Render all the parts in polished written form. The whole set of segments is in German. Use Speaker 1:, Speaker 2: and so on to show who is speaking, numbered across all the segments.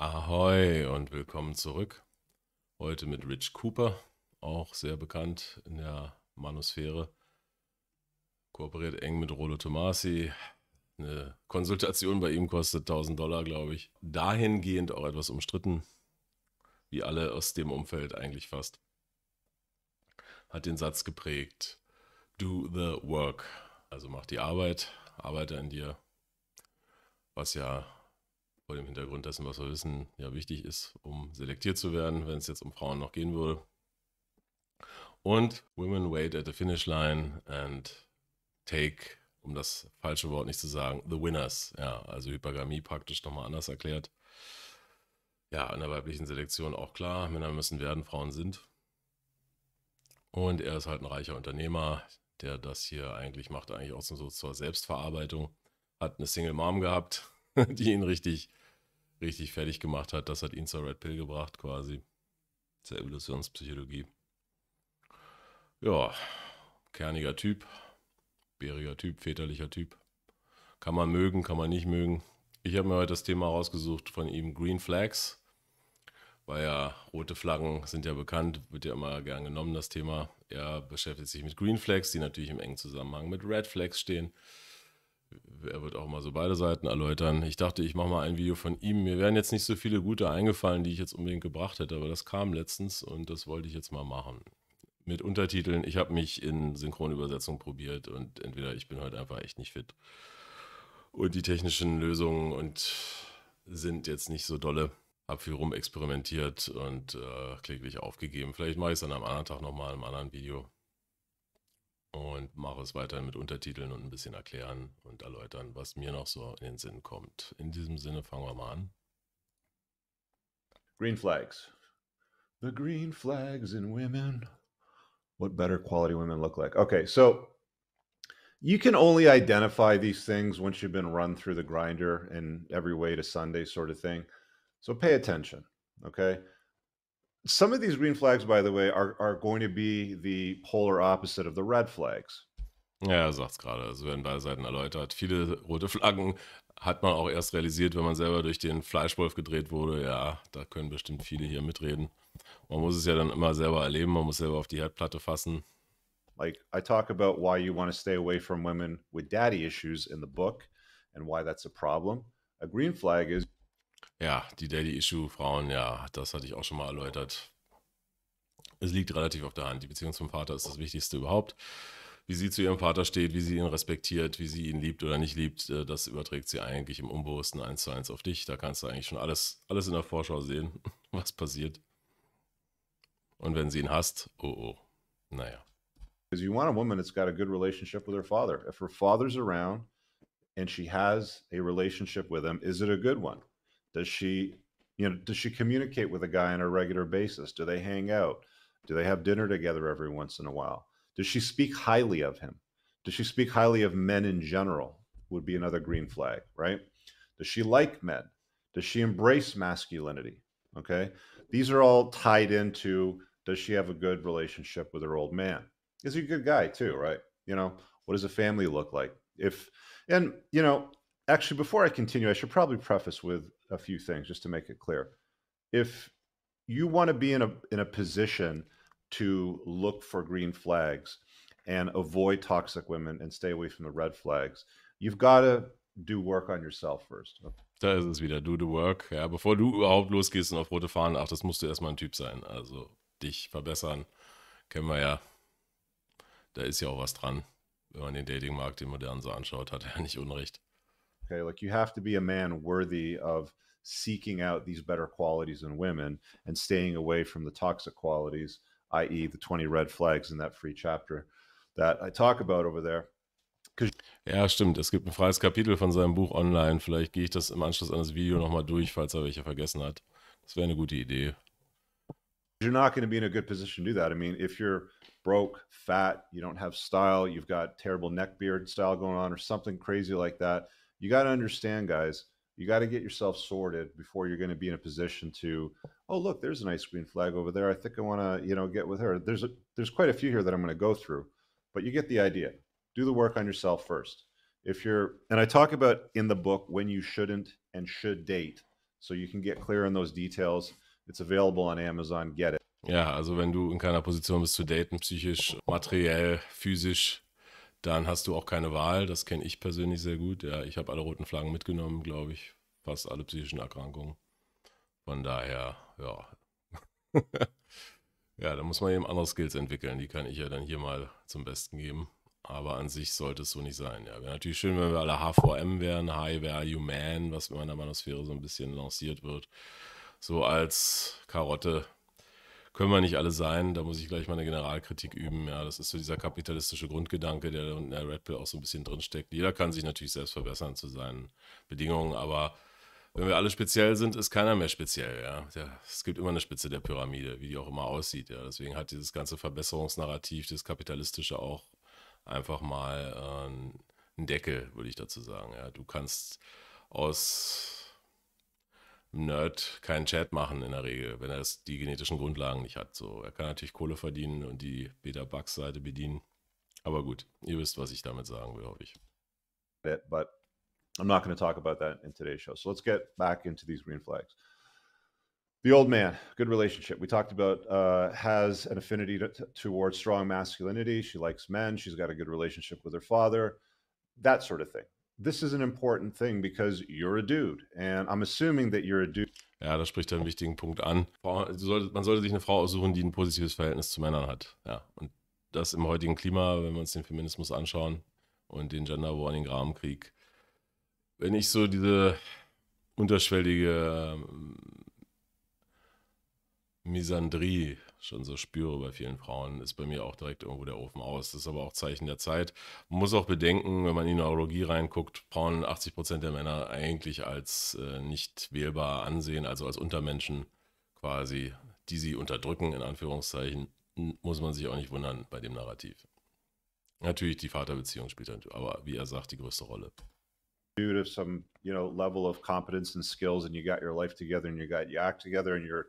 Speaker 1: Ahoi und willkommen zurück. Heute mit Rich Cooper, auch sehr bekannt in der Manusphäre. Kooperiert eng mit Rollo Tomasi. Eine Konsultation bei ihm kostet $1000, glaube ich. Dahingehend auch etwas umstritten, wie alle aus dem Umfeld eigentlich fast. Hat den Satz geprägt: Do the work. Also mach die Arbeit, arbeite an dir, was ja vor dem Hintergrund dessen, was wir wissen, ja wichtig ist, um selektiert zu werden, wenn es jetzt um Frauen noch gehen würde. Und Women wait at the finish line and take, um das falsche Wort nicht zu sagen, the winners. Ja, also Hypergamie praktisch nochmal anders erklärt. Ja, in der weiblichen Selektion auch klar, Männer müssen werden, Frauen sind. Und er ist halt ein reicher Unternehmer, der das hier eigentlich macht, eigentlich auch so zur Selbstverarbeitung. Hat eine Single Mom gehabt, die ihn richtig fertig gemacht hat. Das hat ihn zur Red Pill gebracht quasi. Zur Evolutionspsychologie. Ja, kerniger Typ, bäriger Typ, väterlicher Typ. Kann man mögen, kann man nicht mögen. Ich habe mir heute das Thema rausgesucht von ihm, Greenflags. Weil ja rote Flaggen sind ja bekannt, wird ja immer gern genommen, das Thema. Er beschäftigt sich mit Greenflags, die natürlich im engen Zusammenhang mit Redflags stehen. Er wird auch mal so beide Seiten erläutern. Ich dachte, ich mache mal ein Video von ihm. Mir wären jetzt nicht so viele gute eingefallen, die ich jetzt unbedingt gebracht hätte, aber das kam letztens und das wollte ich jetzt mal machen. Mit Untertiteln. Ich habe mich in Synchronübersetzung probiert und entweder ich bin heute einfach echt nicht fit und die technischen Lösungen und sind jetzt nicht so dolle. Hab viel rumexperimentiert und kläglich aufgegeben. Vielleicht mache ich es dann am anderen Tag nochmal in einem anderen Video und mache es weiterhin mit Untertiteln und ein bisschen erklären und erläutern, was mir noch so in den Sinn kommt. In diesem Sinne fangen wir mal an.
Speaker 2: Green flags. The green flags in women. What better quality women look like? Okay, so you can only identify these things once you've been run through the grinder in every way to Sunday sort of thing. So pay attention, okay? Some of these green flags, by the way, are going to be the polar opposite of the red flags.
Speaker 1: Ja, er sagt es gerade, es werden beide Seiten erläutert. Viele rote Flaggen hat man auch erst realisiert, wenn man selber durch den Fleischwolf gedreht wurde. Ja, da können bestimmt viele hier mitreden. Man muss es ja dann immer selber erleben, man muss selber auf die Herdplatte fassen.
Speaker 2: Like I talk about why you want to stay away from women with daddy issues in the book and why that's a problem. A green flag is
Speaker 1: Ja, die Daddy-Issue-Frauen, ja, das hatte ich auch schon mal erläutert. Es liegt relativ auf der Hand. Die Beziehung zum Vater ist das Wichtigste überhaupt. Wie sie zu ihrem Vater steht, wie sie ihn respektiert, wie sie ihn liebt oder nicht liebt, das überträgt sie eigentlich im Unbewussten 1:1 auf dich. Da kannst du eigentlich schon alles in der Vorschau sehen, was passiert. Und wenn sie ihn hasst, oh, naja.
Speaker 2: you want a woman that's got a good relationship with her father. If her father's around and she has a relationship with him, is it a good one? Does she communicate with a guy on a regular basis? Do they hang out? Do they have dinner together every once in a while? Does she speak highly of him? Does she speak highly of men in general? Would be another green flag, right? Does she like men? Does she embrace masculinity? Okay. These are all tied into, does she have a good relationship with her old man? Is he a good guy too, right? What does a family look like? Actually, before I continue, I should probably preface with a few things just to make it clear. If you want to be in a position to look for green flags and avoid toxic women and stay away from the red flags, you've got to do work on yourself first.
Speaker 1: Da ist es wieder, do the work. Ja, bevor du überhaupt losgehst und auf rote Fahnen achtest, musst du erstmal ein Typ sein. Also dich verbessern, kennen wir ja. Da ist ja auch was dran. Wenn man den Datingmarkt, den modernen so anschaut, hat er nicht Unrecht.
Speaker 2: Okay, like you have to be a man worthy of seeking out these better qualities in women and staying away from the toxic qualities, i.e. the 20 red flags in that free chapter that I talk about over there.
Speaker 1: Ja, stimmt. Es gibt ein freies Kapitel von seinem Buch online. Vielleicht gehe ich das im Anschluss an das Video nochmal durch, falls er welche vergessen hat. Das wäre eine gute Idee.
Speaker 2: You're not going to be in a good position to do that. I mean, if you're broke, fat, you don't have style, you've got terrible neck beard style going on or something crazy like that, you got to understand, guys, you got to get yourself sorted before you're going to be in a position to, oh, look, there's a nice green flag over there. I think I want to, get with her. There's quite a few here that I'm going to go through, but you get the idea. Do the work on yourself first. And I talk about in the book when you shouldn't and should date So you can get clear on those details. It's available on Amazon. Get it.
Speaker 1: Ja, also wenn du in keiner Position bist zu daten, psychisch, materiell, physisch, dann hast du auch keine Wahl. Das kenne ich persönlich sehr gut. Ja, ich habe alle roten Flaggen mitgenommen, glaube ich. Fast alle psychischen Erkrankungen. Von daher, ja. Ja, da muss man eben andere Skills entwickeln. Die kann ich ja dann hier mal zum Besten geben. Aber an sich sollte es so nicht sein. Ja, wäre natürlich schön, wenn wir alle HVM wären, High Value Man, was in der Manosphäre so ein bisschen lanciert wird. So als Karotte können wir nicht alle sein. Da muss ich gleich mal eine Generalkritik üben. Ja, das ist so dieser kapitalistische Grundgedanke, der in der Red Pill auch so ein bisschen drinsteckt. Jeder kann sich natürlich selbst verbessern zu seinen Bedingungen, aber wenn wir alle speziell sind, ist keiner mehr speziell. Ja. Es gibt immer eine Spitze der Pyramide, wie die auch immer aussieht. Ja. Deswegen hat dieses ganze Verbesserungsnarrativ, das kapitalistische auch einfach mal einen Deckel, würde ich dazu sagen. Ja. Du kannst aus Nerd keinen Chat machen in der Regel, wenn er die genetischen Grundlagen nicht hat. So, er kann natürlich Kohle verdienen und die Beta-Bugs-Seite bedienen. Aber gut, ihr wisst, was ich damit sagen will, hoffe ich.
Speaker 2: But I'm not going to talk about that in today's show. So let's get back into these green flags. The old man, good relationship. We talked about has an affinity towards strong masculinity. She likes men. She's got a good relationship with her father, that sort of thing. This is an important thing because you're a dude. And I'm assuming that you're a dude.
Speaker 1: Ja, das spricht einen wichtigen Punkt an. Man sollte sich eine Frau aussuchen, die ein positives Verhältnis zu Männern hat. Ja, und das im heutigen Klima, wenn wir uns den Feminismus anschauen und den Gender War, den Grabenkrieg. Wenn ich so diese unterschwellige Misandrie schon so spüre bei vielen Frauen, ist bei mir auch direkt irgendwo der Ofen aus. Das ist aber auch Zeichen der Zeit. Man muss auch bedenken, wenn man in die UrhG reinguckt, brauchen 80% der Männer eigentlich als nicht wählbar ansehen, also als Untermenschen quasi, die sie unterdrücken, in Anführungszeichen, muss man sich auch nicht wundern bei dem Narrativ. Natürlich die Vaterbeziehung spielt dann, aber wie er sagt, die größte Rolle.
Speaker 2: Dude of some, level of competence and skills, and you got your life together and you got your act together and you're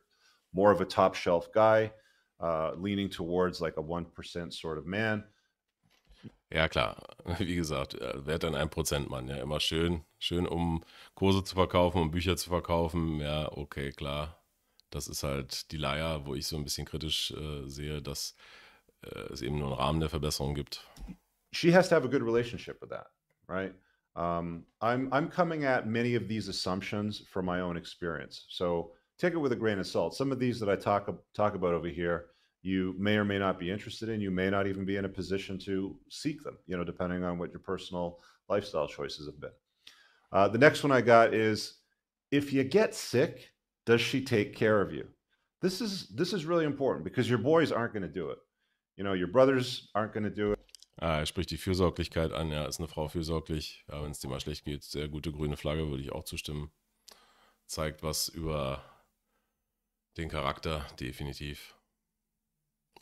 Speaker 2: more of a top shelf guy, leaning towards like a 1% sort of man.
Speaker 1: Ja, klar. Wie gesagt, werd dann 1% Mann. Ja, immer schön, um Kurse zu verkaufen, um Bücher zu verkaufen. Ja, okay, klar. Das ist halt die Leier, wo ich so ein bisschen kritisch sehe, dass es eben nur einen Rahmen der Verbesserung gibt.
Speaker 2: She has to have a good relationship with that, right? I'm coming at many of these assumptions from my own experience. So take it with a grain of salt. Some of these that I talk about over here, you may or may not be interested in. You may not even be in a position to seek them, depending on what your personal lifestyle choices have been. The next one I got is, if you get sick, does she take care of you? This is really important because your boys aren't going to do it. Your brothers aren't going to do it.
Speaker 1: Er spricht die Fürsorglichkeit an. Ja, ist eine Frau fürsorglich. Ja, wenn es dir mal schlecht geht, sehr gute grüne Flagge, würde ich auch zustimmen. Zeigt was über den Charakter, definitiv.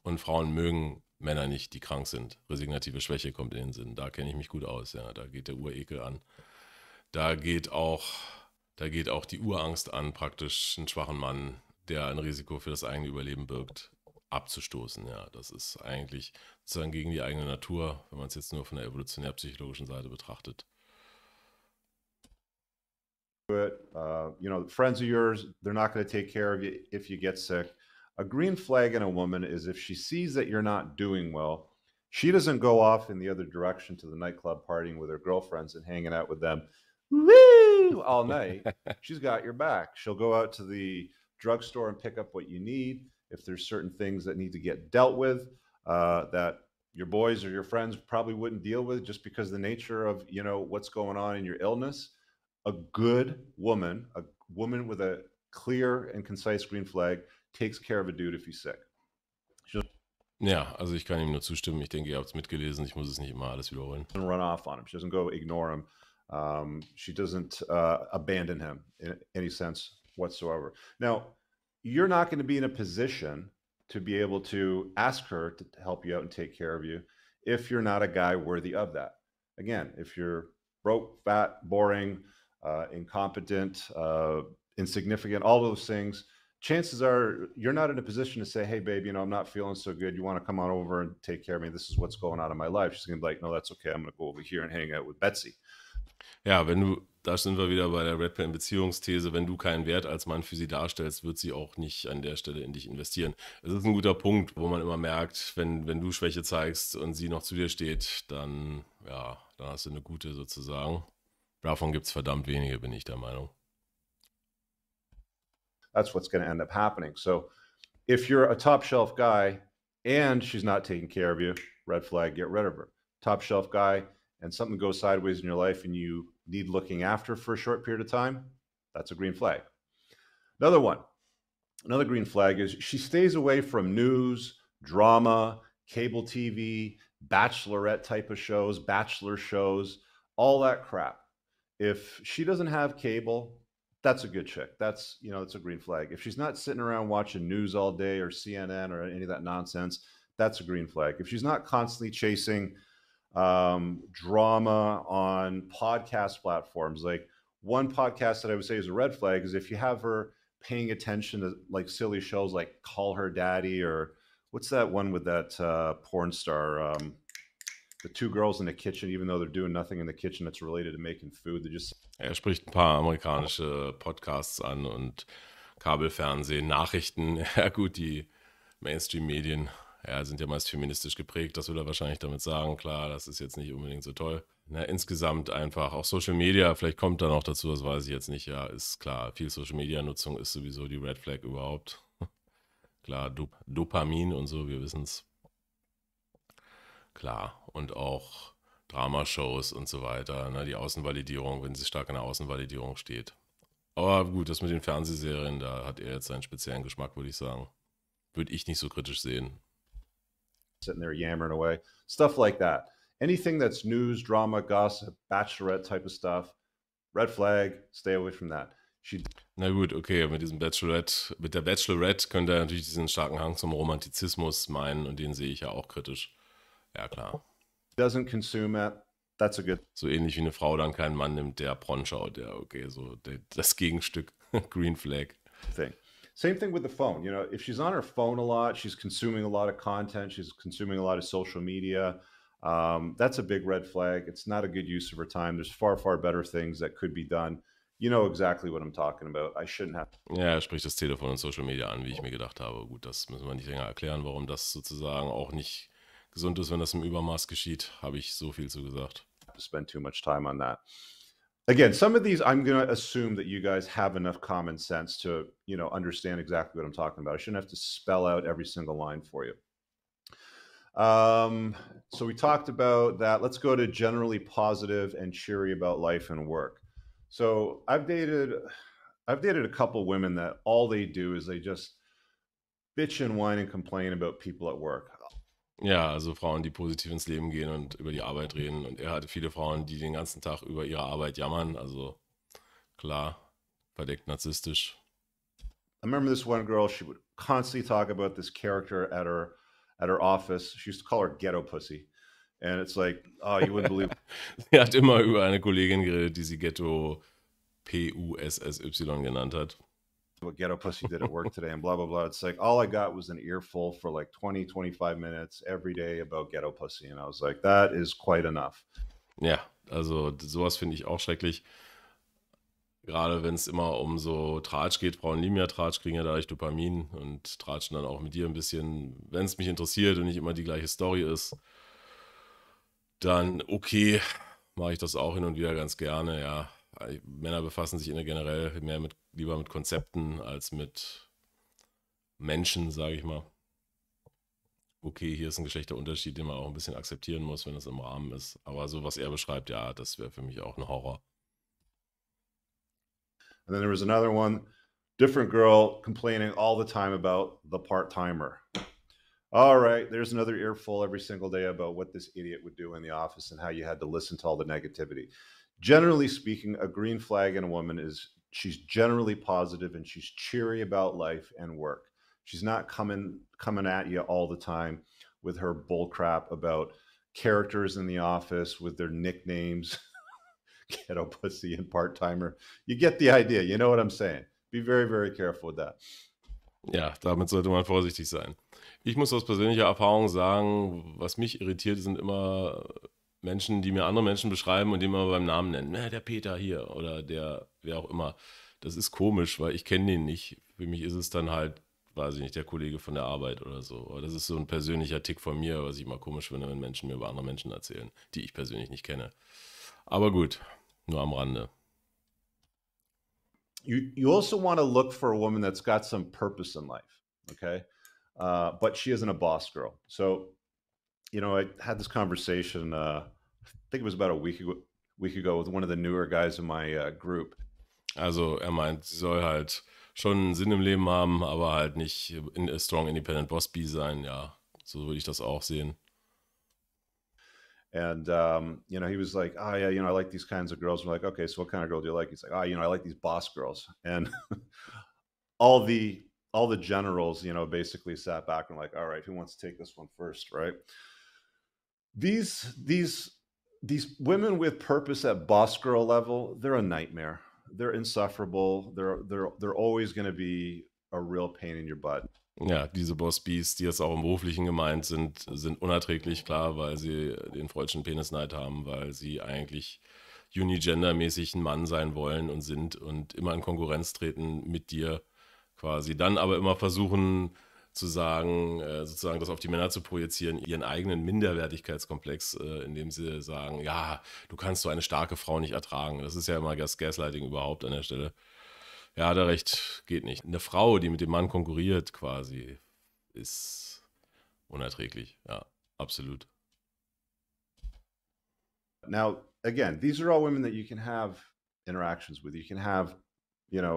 Speaker 1: Und Frauen mögen Männer nicht, die krank sind. Resignative Schwäche kommt in den Sinn. Da kenne ich mich gut aus. Ja, da geht der Urekel an. Da geht auch die Urangst an, praktisch einen schwachen Mann, der ein Risiko für das eigene Überleben birgt, abzustoßen. Ja, das ist eigentlich sozusagen gegen die eigene Natur, wenn man es jetzt nur von der evolutionär-psychologischen Seite betrachtet.
Speaker 2: Friends of yours, they're not going to take care of you if you get sick. A green flag in a woman is if she sees that you're not doing well, she doesn't go off in the other direction to the nightclub partying with her girlfriends and hanging out with them woo all night. She's got your back. She'll go out to the drugstore and pick up what you need. If there's certain things that need to get dealt with that your boys or your friends probably wouldn't deal with just because the nature of, what's going on in your illness. A good woman, a woman with a clear and concise green flag, takes care of a dude if he's sick.
Speaker 1: Ja, also ich kann ihm nur zustimmen. Ich denke, ihr habt es mitgelesen. Ich muss es nicht immer alles wiederholen.
Speaker 2: Doesn't run off on him. She doesn't go ignore him. She doesn't abandon him in any sense whatsoever. Now, you're not going to be in a position to be able to ask her to help you out and take care of you if you're not a guy worthy of that. Again, if you're broke, fat, boring, incompetent, insignificant, all those things, chances are you're not in a position to say, hey, babe, I'm not feeling so good. You want to come on over and take care of me? This is what's going on in my life. She's going to be like, no, that's okay. I'm going to go over here and hang out with Betsy.
Speaker 1: Ja, wenn du da sind wir wieder bei der Redflag-Beziehungsthese. Wenn du keinen Wert als Mann für sie darstellst, wird sie auch nicht an der Stelle in dich investieren. Das ist ein guter Punkt, wo man immer merkt, wenn du Schwäche zeigst und sie noch zu dir steht, dann, ja, dann hast du eine gute sozusagen. Davon gibt es verdammt wenige, bin ich der Meinung.
Speaker 2: That's what's going to end up happening. So if you're a top shelf guy and she's not taking care of you, red flag, get rid of her. Top shelf guy and something goes sideways in your life and you need looking after for a short period of time, that's a green flag. Another green flag is she stays away from news, drama, cable TV, bachelorette type of shows, bachelor shows, all that crap. If she doesn't have cable, that's a good chick. That's a green flag. If she's not sitting around watching news all day or CNN or any of that nonsense, that's a green flag. If she's not constantly chasing drama on podcast platforms, like one podcast that I would say is a red flag is if you have her paying attention to like silly shows like Call Her Daddy, or what's that one with that porn star, the two girls in the kitchen, even though they're doing nothing in the kitchen that's related to making food, they just...
Speaker 1: Er spricht ein paar amerikanische Podcasts an und Kabelfernsehen, Nachrichten. Ja gut, die Mainstream-Medien sind ja meist feministisch geprägt, das will er wahrscheinlich damit sagen. Klar, das ist jetzt nicht unbedingt so toll. Insgesamt einfach auch Social Media, vielleicht kommt da noch dazu, das weiß ich jetzt nicht. Ja, ist klar, viel Social Media Nutzung ist sowieso die Red Flag überhaupt. Klar, Dopamin und so, wir wissen es. Klar, und auch Dramashows und so weiter, ne, die Außenvalidierung, wenn sie stark in der Außenvalidierung steht. Aber gut, das mit den Fernsehserien, da hat er jetzt seinen speziellen Geschmack, würde ich sagen. Würde ich nicht so kritisch sehen.
Speaker 2: Sitting there yammering away, stuff like that. Anything that's news, drama, gossip, bachelorette type of stuff, red flag, stay away from that.
Speaker 1: Na gut, okay, mit der Bachelorette könnte er natürlich diesen starken Hang zum Romantizismus meinen und den sehe ich ja auch kritisch. Ja, klar.
Speaker 2: Doesn't consume it. That's a good.
Speaker 1: So ähnlich wie eine Frau dann keinen Mann nimmt, der Porn schaut. Ja, okay, so das Gegenstück. Green Flag.
Speaker 2: Thing. Same thing with the phone. If she's on her phone a lot, she's consuming a lot of content, she's consuming a lot of social media. That's a big red flag. It's not a good use of her time. There's far, far better things that could be done. You know exactly what I'm talking about. I shouldn't have.
Speaker 1: Ja, er spricht das Telefon und Social Media an, wie ich mir gedacht habe. Gut, das müssen wir nicht länger erklären, warum das sozusagen auch nicht gesund ist, wenn das im Übermaß geschieht. Habe ich so viel zu gesagt.
Speaker 2: Spend too much time on that. Again, some of these I'm going to assume that you guys have enough common sense to, understand exactly what I'm talking about. I shouldn't have to spell out every single line for you. So we talked about that. Let's go to generally positive and cheery about life and work. So I've dated a couple women that all they do is they just bitch and whine and complain about people at work.
Speaker 1: Ja, also Frauen, die positiv ins Leben gehen und über die Arbeit reden. Und er hatte viele Frauen, die den ganzen Tag über ihre Arbeit jammern. Also klar, verdeckt narzisstisch.
Speaker 2: I remember this one girl, she would constantly talk about this character at her office. She used to call her ghetto pussy. And it's like, oh, you wouldn't believe.
Speaker 1: Sie hat immer über eine Kollegin geredet, die sie Ghetto PUSSY genannt hat.
Speaker 2: What ghetto pussy did at work today and blah, blah, blah. It's like, all I got was an earful for like 20, 25 minutes every day about ghetto pussy. And I was like, that is quite enough.
Speaker 1: Ja, also sowas finde ich auch schrecklich. Gerade wenn es immer um so Tratsch geht. Frauen lieben ja Tratsch, kriegen ja dadurch Dopamin und tratschen dann auch mit dir ein bisschen. Wenn es mich interessiert und nicht immer die gleiche Story ist, dann okay, mache ich das auch hin und wieder ganz gerne, ja. Männer befassen sich generell lieber mit Konzepten als mit Menschen, sage ich mal. Okay, hier ist ein Geschlechterunterschied, den man auch ein bisschen akzeptieren muss, wenn es im Rahmen ist. Aber so, was er beschreibt, ja, das wäre für mich auch ein Horror.
Speaker 2: And then there was another one, different girl complaining all the time about the part-timer. All right, there's another earful every single day about what this idiot would do in the office and how you had to listen to all the negativity. Generally speaking, a green flag in a woman is she's generally positive and she's cheery about life and work. She's not coming at you all the time with her bull crap about characters in the office with their nicknames, ghetto pussy and part-timer. You get the idea. You know what I'm saying? Be very, very careful with that.
Speaker 1: Ja, damit sollte man vorsichtig sein. Ich muss aus persönlicher Erfahrung sagen, was mich irritiert, sind immer Menschen, die mir andere Menschen beschreiben und die immer beim Namen nennen. Der Peter hier oder der, wer auch immer. Das ist komisch, weil ich kenne den nicht. Für mich ist es dann halt, weiß ich nicht, der Kollege von der Arbeit oder so. Aber das ist so ein persönlicher Tick von mir, was ich immer komisch finde, wenn Menschen mir über andere Menschen erzählen, die ich persönlich nicht kenne. Aber gut, nur am Rande.
Speaker 2: You also want to look for a woman that's got some purpose in life, okay? But she isn't a boss girl. So, I had this conversation. I think it was about a week ago with one of the newer guys in my group.
Speaker 1: Also er meint, sie soll halt schon einen Sinn im Leben haben, aber halt nicht a strong independent boss bee sein. Ja, so würde ich das auch sehen.
Speaker 2: And he was like, "Oh yeah, I like these kinds of girls." We're like, "Okay, so what kind of girl do you like?" He's like, "Oh, I like these boss girls." And all the generals, basically sat back and like, "All right, who wants to take this one first?" Right? These women with purpose at boss girl level, they're a nightmare. They're insufferable. They're always going to be a real pain in your butt.
Speaker 1: Ja, diese Boss-Bees, die jetzt auch im Beruflichen gemeint sind unerträglich, klar, weil sie den freudschen Penisneid haben, weil sie eigentlich unigender-mäßig ein Mann sein wollen und sind und immer in Konkurrenz treten mit dir quasi. Dann aber immer versuchen zu sagen, sozusagen das auf die Männer zu projizieren, ihren eigenen Minderwertigkeitskomplex, indem sie sagen, ja, du kannst so eine starke Frau nicht ertragen. Das ist ja immer das Gaslighting überhaupt an der Stelle. Ja, hat er recht, geht nicht. Eine Frau, die mit dem Mann konkurriert quasi, ist unerträglich. Ja, absolut.
Speaker 2: Now, again, these are all women that you can have interactions with. You can have,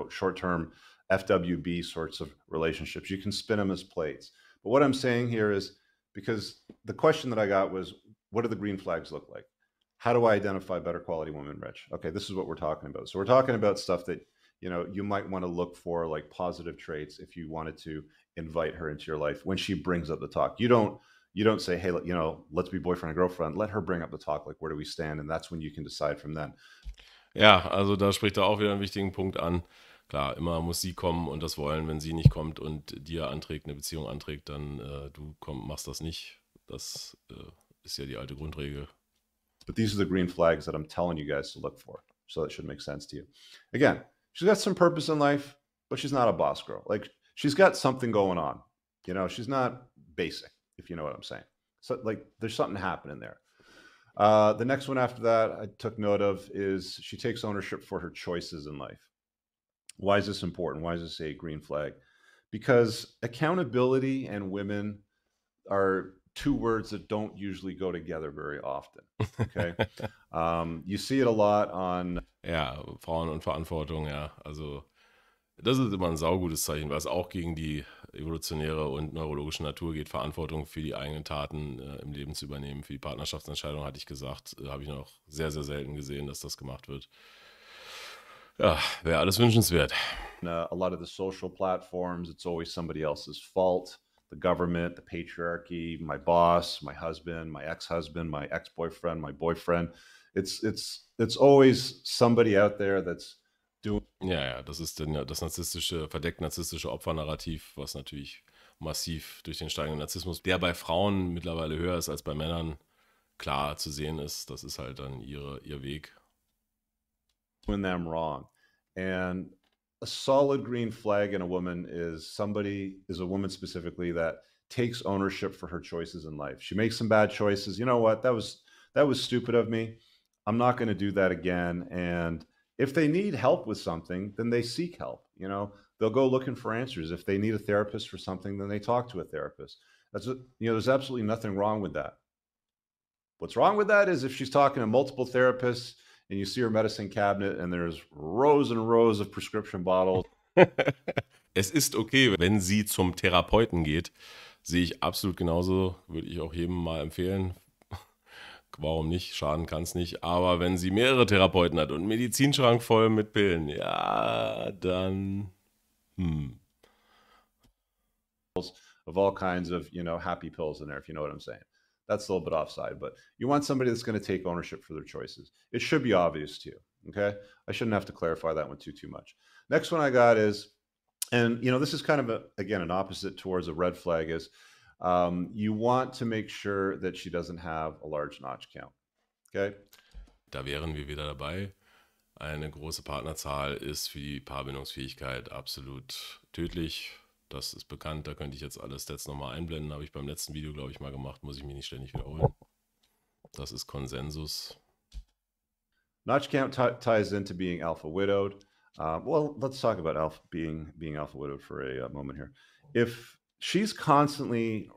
Speaker 2: short-term FWB sorts of relationships. You can spin them as plates. But what I'm saying here is, because the question that I got was, what do the green flags look like? How do I identify better quality women, Rich? Okay, this is what we're talking about. So we're talking about stuff that you might want to look for, like positive traits, if you wanted to invite her into your life when she brings up the talk. You don't say, hey, let's be boyfriend and girlfriend. Let her bring up the talk, like, where do we stand? And that's when you can decide from then.
Speaker 1: Ja, also da spricht er auch wieder einen wichtigen Punkt an. Klar, immer muss sie kommen und das wollen. Wenn sie nicht kommt und dir anträgt, eine Beziehung anträgt, dann machst das nicht. Das ist ja die alte Grundregel.
Speaker 2: But these are the green flags that I'm telling you guys to look for. So that should make sense to you. Again, she's got some purpose in life, but she's not a boss girl. Like, she's got something going on. She's not basic, if you know what I'm saying. So, like, there's something happening there. The next one after that I took note of is she takes ownership for her choices in life. Why is this important? Why is this a green flag? Because accountability and women are two words that don't usually go together very often. Okay. You see it a lot on.
Speaker 1: Ja, Frauen und Verantwortung, ja. Also, das ist immer ein saugutes Zeichen, weil es auch gegen die evolutionäre und neurologische Natur geht, Verantwortung für die eigenen Taten im Leben zu übernehmen. Für die Partnerschaftsentscheidung, hatte ich gesagt, habe ich noch sehr, sehr selten gesehen, dass das gemacht wird. Ja, wäre alles wünschenswert.
Speaker 2: A lot of the social platforms, it's always somebody else's fault. The government, the patriarchy, my boss, my husband, my ex-husband, my ex-boyfriend, my boyfriend. It's always somebody out there that's doing.
Speaker 1: Ja, das ist das verdeckt narzisstische Opfernarrativ, was natürlich massiv durch den steigenden Narzissmus, der bei Frauen mittlerweile höher ist als bei Männern, klar zu sehen ist. Das ist halt dann ihr Weg.
Speaker 2: Doing them wrong. And a solid green flag in a woman is a woman specifically that takes ownership for her choices in life. She makes some bad choices. You know what? That was stupid of me. I'm not going to do that again. And if they need help with something, then they seek help. They'll go looking for answers. If they need a therapist for something, then they talk to a therapist. There's absolutely nothing wrong with that. What's wrong with that is if she's talking to multiple therapists and you see her medicine cabinet and there's rows and rows of prescription bottles.
Speaker 1: Es ist okay, wenn sie zum Therapeuten geht. Sehe ich absolut genauso. Würde ich auch jedem mal empfehlen. Warum nicht? Schaden kann es nicht. Aber wenn sie mehrere Therapeuten hat und einen Medizinschrank voll mit Pillen, ja, dann
Speaker 2: Of all kinds of, happy pills in there, if you know what I'm saying. That's a little bit offside, but you want somebody that's going to take ownership for their choices. It should be obvious to you, okay? I shouldn't have to clarify that one too much. Next one I got is, and this is kind of again an opposite towards a red flag, is you want to make sure that she doesn't have a large notch count. Okay.
Speaker 1: Da wären wir wieder dabei. Eine große Partnerzahl ist für die Paarbindungsfähigkeit absolut tödlich. Das ist bekannt, da könnte ich jetzt alle Stats nochmal einblenden. Habe ich beim letzten Video, glaube ich, mal gemacht. Muss ich mich nicht ständig wiederholen. Das ist Konsensus.
Speaker 2: Notch count ties into being alpha widowed. Well, let's talk about being alpha widowed for a moment here. If she's constantly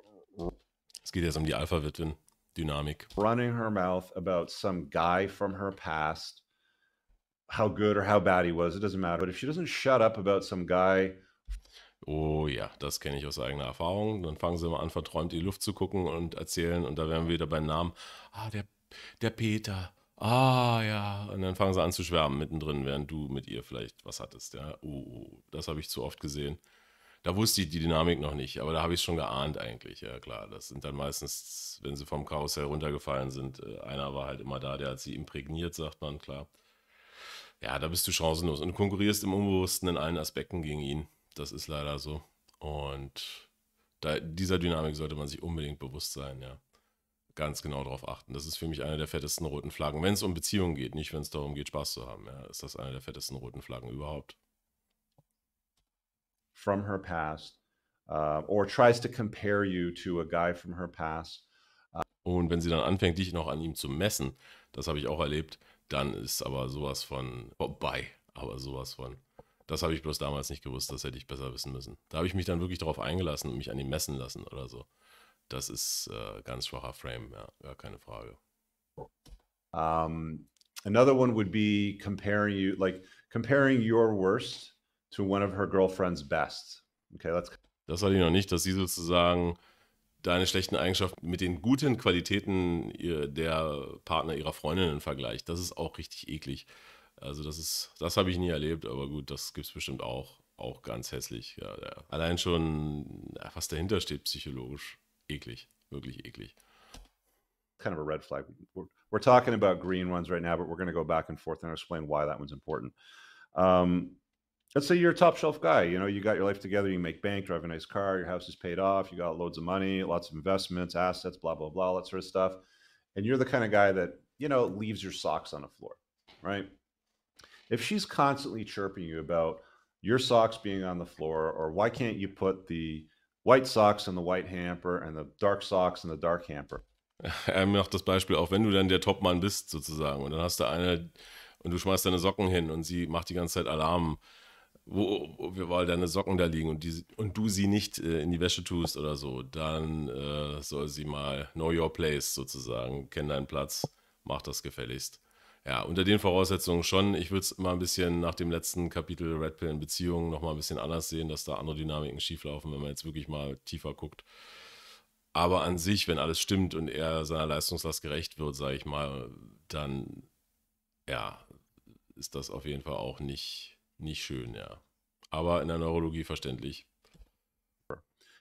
Speaker 1: Es geht jetzt um die Alpha-Witwen-Dynamik.
Speaker 2: running her mouth about some guy from her past, how good or how bad he was, it doesn't matter. But if she doesn't shut up about some guy.
Speaker 1: Oh ja, das kenne ich aus eigener Erfahrung. Dann fangen sie immer an, verträumt in die Luft zu gucken und erzählen. Und da wären wir wieder beim Namen. Ah, der Peter. Ah, ja. Und dann fangen sie an zu schwärmen mittendrin, während du mit ihr vielleicht was hattest. Ja. Oh, das habe ich zu oft gesehen. Da wusste ich die Dynamik noch nicht, aber da habe ich es schon geahnt eigentlich. Ja, klar. Das sind dann meistens, wenn sie vom Karussell runtergefallen sind, einer war halt immer da, der hat sie imprägniert, sagt man, klar. Ja, da bist du chancenlos und du konkurrierst im Unbewussten in allen Aspekten gegen ihn. Das ist leider so. Und dieser Dynamik sollte man sich unbedingt bewusst sein, ja. Ganz genau darauf achten. Das ist für mich eine der fettesten roten Flaggen. Wenn es um Beziehungen geht, nicht wenn es darum geht, Spaß zu haben, ja, ist das eine der fettesten roten Flaggen überhaupt.
Speaker 2: From her past, or tries to compare you to a guy from her past.
Speaker 1: Und wenn sie dann anfängt, dich noch an ihm zu messen, das habe ich auch erlebt, dann ist aber sowas von vorbei. Aber sowas von. Das habe ich bloß damals nicht gewusst, das hätte ich besser wissen müssen. Da habe ich mich dann wirklich darauf eingelassen und mich an ihm messen lassen oder so. Das ist ganz schwacher Frame, ja, gar keine Frage.
Speaker 2: Another one would be comparing your worst to one of her girlfriend's best. Okay,
Speaker 1: das hatte ich noch nicht, dass sie sozusagen deine schlechten Eigenschaften mit den guten Qualitäten der Partner ihrer Freundinnen vergleicht. Das ist auch richtig eklig. Also das habe ich nie erlebt, aber gut, das gibt es bestimmt auch ganz hässlich. Ja, ja. Allein schon, was dahinter steht psychologisch, eklig, wirklich eklig.
Speaker 2: Kind of a red flag. We're talking about green ones right now, but we're going to go back and forth and explain why that one's important. Let's say you're a top shelf guy, you got your life together, you make bank, drive a nice car, your house is paid off, you got loads of money, lots of investments, assets, blah, blah, blah, that sort of stuff. And you're the kind of guy that, leaves your socks on the floor, right? If she's constantly chirping you about your socks being on the floor, or why can't you put the white socks in the white hamper and the dark socks in the dark hamper?
Speaker 1: Er macht das Beispiel auch, wenn du dann der Topmann bist sozusagen und dann hast du eine und du schmeißt deine Socken hin und sie macht die ganze Zeit Alarm, weil deine Socken da liegen und du sie nicht in die Wäsche tust oder so, dann soll sie mal know your place sozusagen, kenn deinen Platz, mach das gefälligst. Ja, unter den Voraussetzungen schon. Ich würde es immer ein bisschen nach dem letzten Kapitel Red Pill in Beziehungen nochmal ein bisschen anders sehen, dass da andere Dynamiken schieflaufen, wenn man jetzt wirklich mal tiefer guckt. Aber an sich, wenn alles stimmt und er seiner Leistungslast gerecht wird, sage ich mal, dann ja, ist das auf jeden Fall auch nicht schön, ja. Aber in der Neurologie verständlich.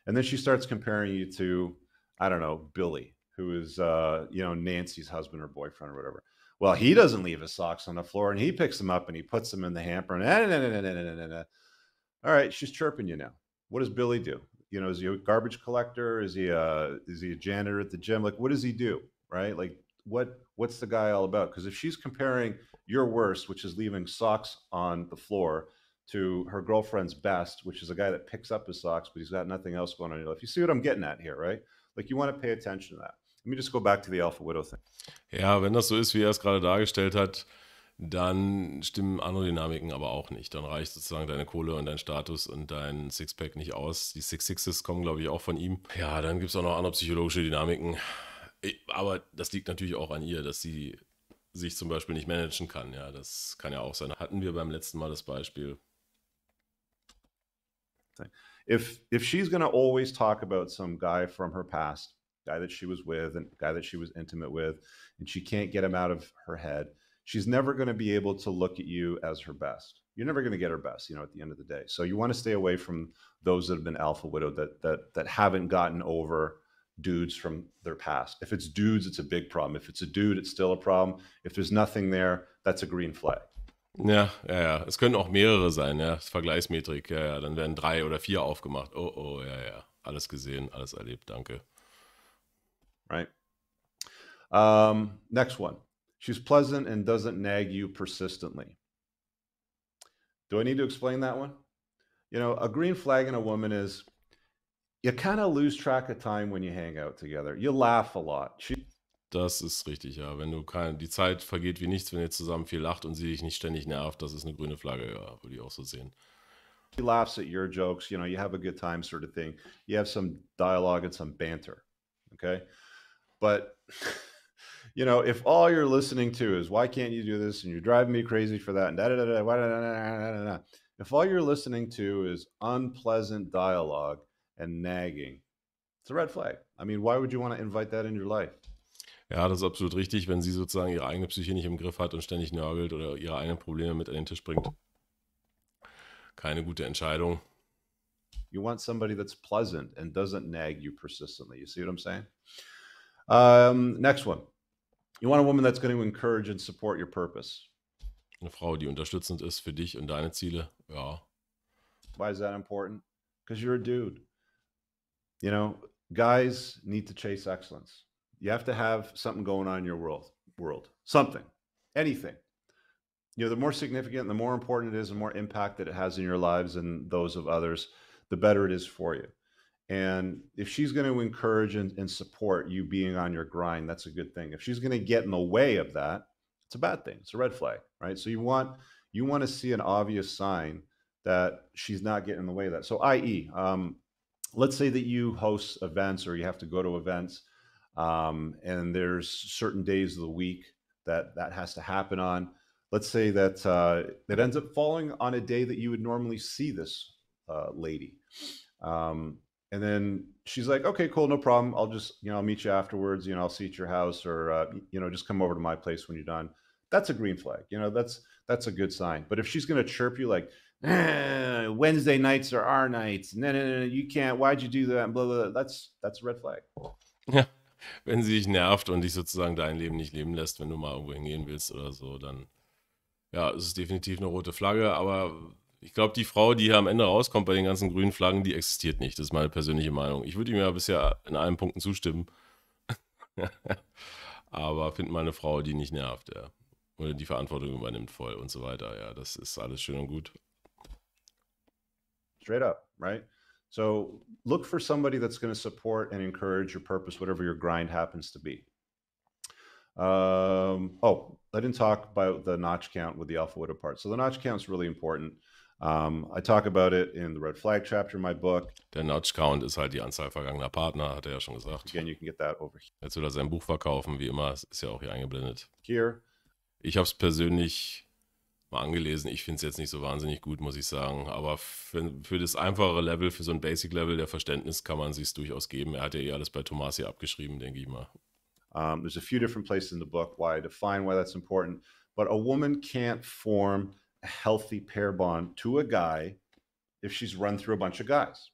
Speaker 2: And then she starts comparing you to, I don't know, Billy, who is, Nancy's husband or boyfriend or whatever. Well, he doesn't leave his socks on the floor and he picks them up and he puts them in the hamper and all right, she's chirping you now. What does Billy do? Is he a garbage collector? Is he a janitor at the gym? Like, what does he do? Right? Like, what's the guy all about? Because if she's comparing your worst, which is leaving socks on the floor, to her girlfriend's best, which is a guy that picks up his socks, but he's got nothing else going on in your life. You see what I'm getting at here, right? Like, you want to pay attention to that. Let me just go back to the Alpha Widow thing.
Speaker 1: Ja, wenn das so ist, wie er es gerade dargestellt hat, dann stimmen andere Dynamiken aber auch nicht. Dann reicht sozusagen deine Kohle und dein Status und dein Sixpack nicht aus. Die Six Sixes kommen, glaube ich, auch von ihm. Ja, dann gibt es auch noch andere psychologische Dynamiken. Aber das liegt natürlich auch an ihr, dass sie sich zum Beispiel nicht managen kann. Ja, das kann ja auch sein. Hatten wir beim letzten Mal das Beispiel.
Speaker 2: If she's going to always talk about some guy from her past, guy that she was with and guy that she was intimate with, and she can't get him out of her head, she's never going to be able to look at you as her best. You're never going to get her best, at the end of the day. So you want to stay away from those that have been alpha widowed that haven't gotten over dudes from their past. If it's dudes, it's a big problem. If it's a dude, it's still a problem. If there's nothing there, that's a green flag.
Speaker 1: Ja. Es können auch mehrere sein, ja. Das Vergleichsmetrik, ja. Dann werden 3 oder 4 aufgemacht. Oh, ja. Alles gesehen, alles erlebt, danke.
Speaker 2: Right. Next one. She's pleasant and doesn't nag you persistently. Do I need to explain that one? You know, a green flag in a woman is you kind of lose track of time when you hang out together. You laugh a lot.
Speaker 1: Das ist richtig, ja. Wenn du die Zeit vergeht wie nichts, wenn ihr zusammen viel lacht und sie dich nicht ständig nervt, das ist eine grüne Flagge, ja, würde ich auch so sehen.
Speaker 2: She laughs at your jokes, you know, you have a good time sort of thing. You have some dialogue and some banter, okay? But, you know, if all you're listening to is, why can't you do this? And you're driving me crazy for that. And da-da-da-da, da-da-da-da-da-da. If all you're listening to is unpleasant dialogue and nagging, it's a red flag. I mean, why would you want to invite that in your life?
Speaker 1: Ja, das ist absolut richtig, wenn sie sozusagen ihre eigene Psyche nicht im Griff hat und ständig nörgelt oder ihre eigenen Probleme mit an den Tisch bringt. Keine gute Entscheidung.
Speaker 2: You want somebody that's pleasant and doesn't nag you persistently. You see what I'm saying? Next one. You want a woman that's going to encourage and support your purpose.
Speaker 1: Eine Frau, die unterstützend ist für dich und deine Ziele, ja.
Speaker 2: Why is that important? Because you're a dude. You know, guys need to chase excellence. You have to have something going on in your world. Something. Anything. You know, the more significant, the more important it is, the more impact that it has in your lives and those of others, the better it is for you. And if she's going to encourage and support you being on your grind, that's a good thing. If she's going to get in the way of that, it's a bad thing. It's a red flag, right? So you want to see an obvious sign that she's not getting in the way of that. So i.e., let's say that you host events or you have to go to events, and there's certain days of the week that has to happen on. Let's say that it ends up falling on a day that you would normally see this lady. And then she's like, okay, cool, no problem. I'll just, you know, I'll meet you afterwards. You know, I'll see you at your house, or you know, just come over to my place when you're done. That's a green flag. You know, that's a good sign. But if she's going to chirp you like, Wednesday nights are our nights, no, you can't. Why'd you do that? And blah, blah, blah. That's a red flag.
Speaker 1: Ja, wenn sie dich nervt und dich sozusagen dein Leben nicht leben lässt, wenn du mal irgendwo hingehen willst oder so, dann ja, es ist definitiv eine rote Flagge, aber ich glaube, die Frau, die hier am Ende rauskommt bei den ganzen grünen Flaggen, die existiert nicht. Das ist meine persönliche Meinung. Ich würde ihm ja bisher in allen Punkten zustimmen. Aber find mal eine Frau, die nicht nervt, ja. Oder die Verantwortung übernimmt voll und so weiter. Ja, das ist alles schön und gut.
Speaker 2: Straight up, right? So look for somebody that's going to support and encourage your purpose, whatever your grind happens to be. Oh, I didn't talk about the notch count with the alpha widow part. So the notch count is really important. I talk about it in the red flag chapter in my book.
Speaker 1: Der Notch Count ist halt die Anzahl vergangener Partner, hat er ja schon gesagt.
Speaker 2: Again, you can get that over here.
Speaker 1: Jetzt will er sein Buch verkaufen, wie immer, ist ja auch hier eingeblendet.
Speaker 2: Here.
Speaker 1: Ich habe es persönlich mal angelesen. Ich finde es jetzt nicht so wahnsinnig gut, muss ich sagen. Aber für das einfachere Level, für so ein Basic-Level der Verständnis kann man sich durchaus geben. Er hat ja alles bei Thomas hier abgeschrieben, denke ich mal.
Speaker 2: There's a few different places in the book why I define why that's important. But a woman can't form a healthy pair bond to a guy if she's run through a bunch of guys.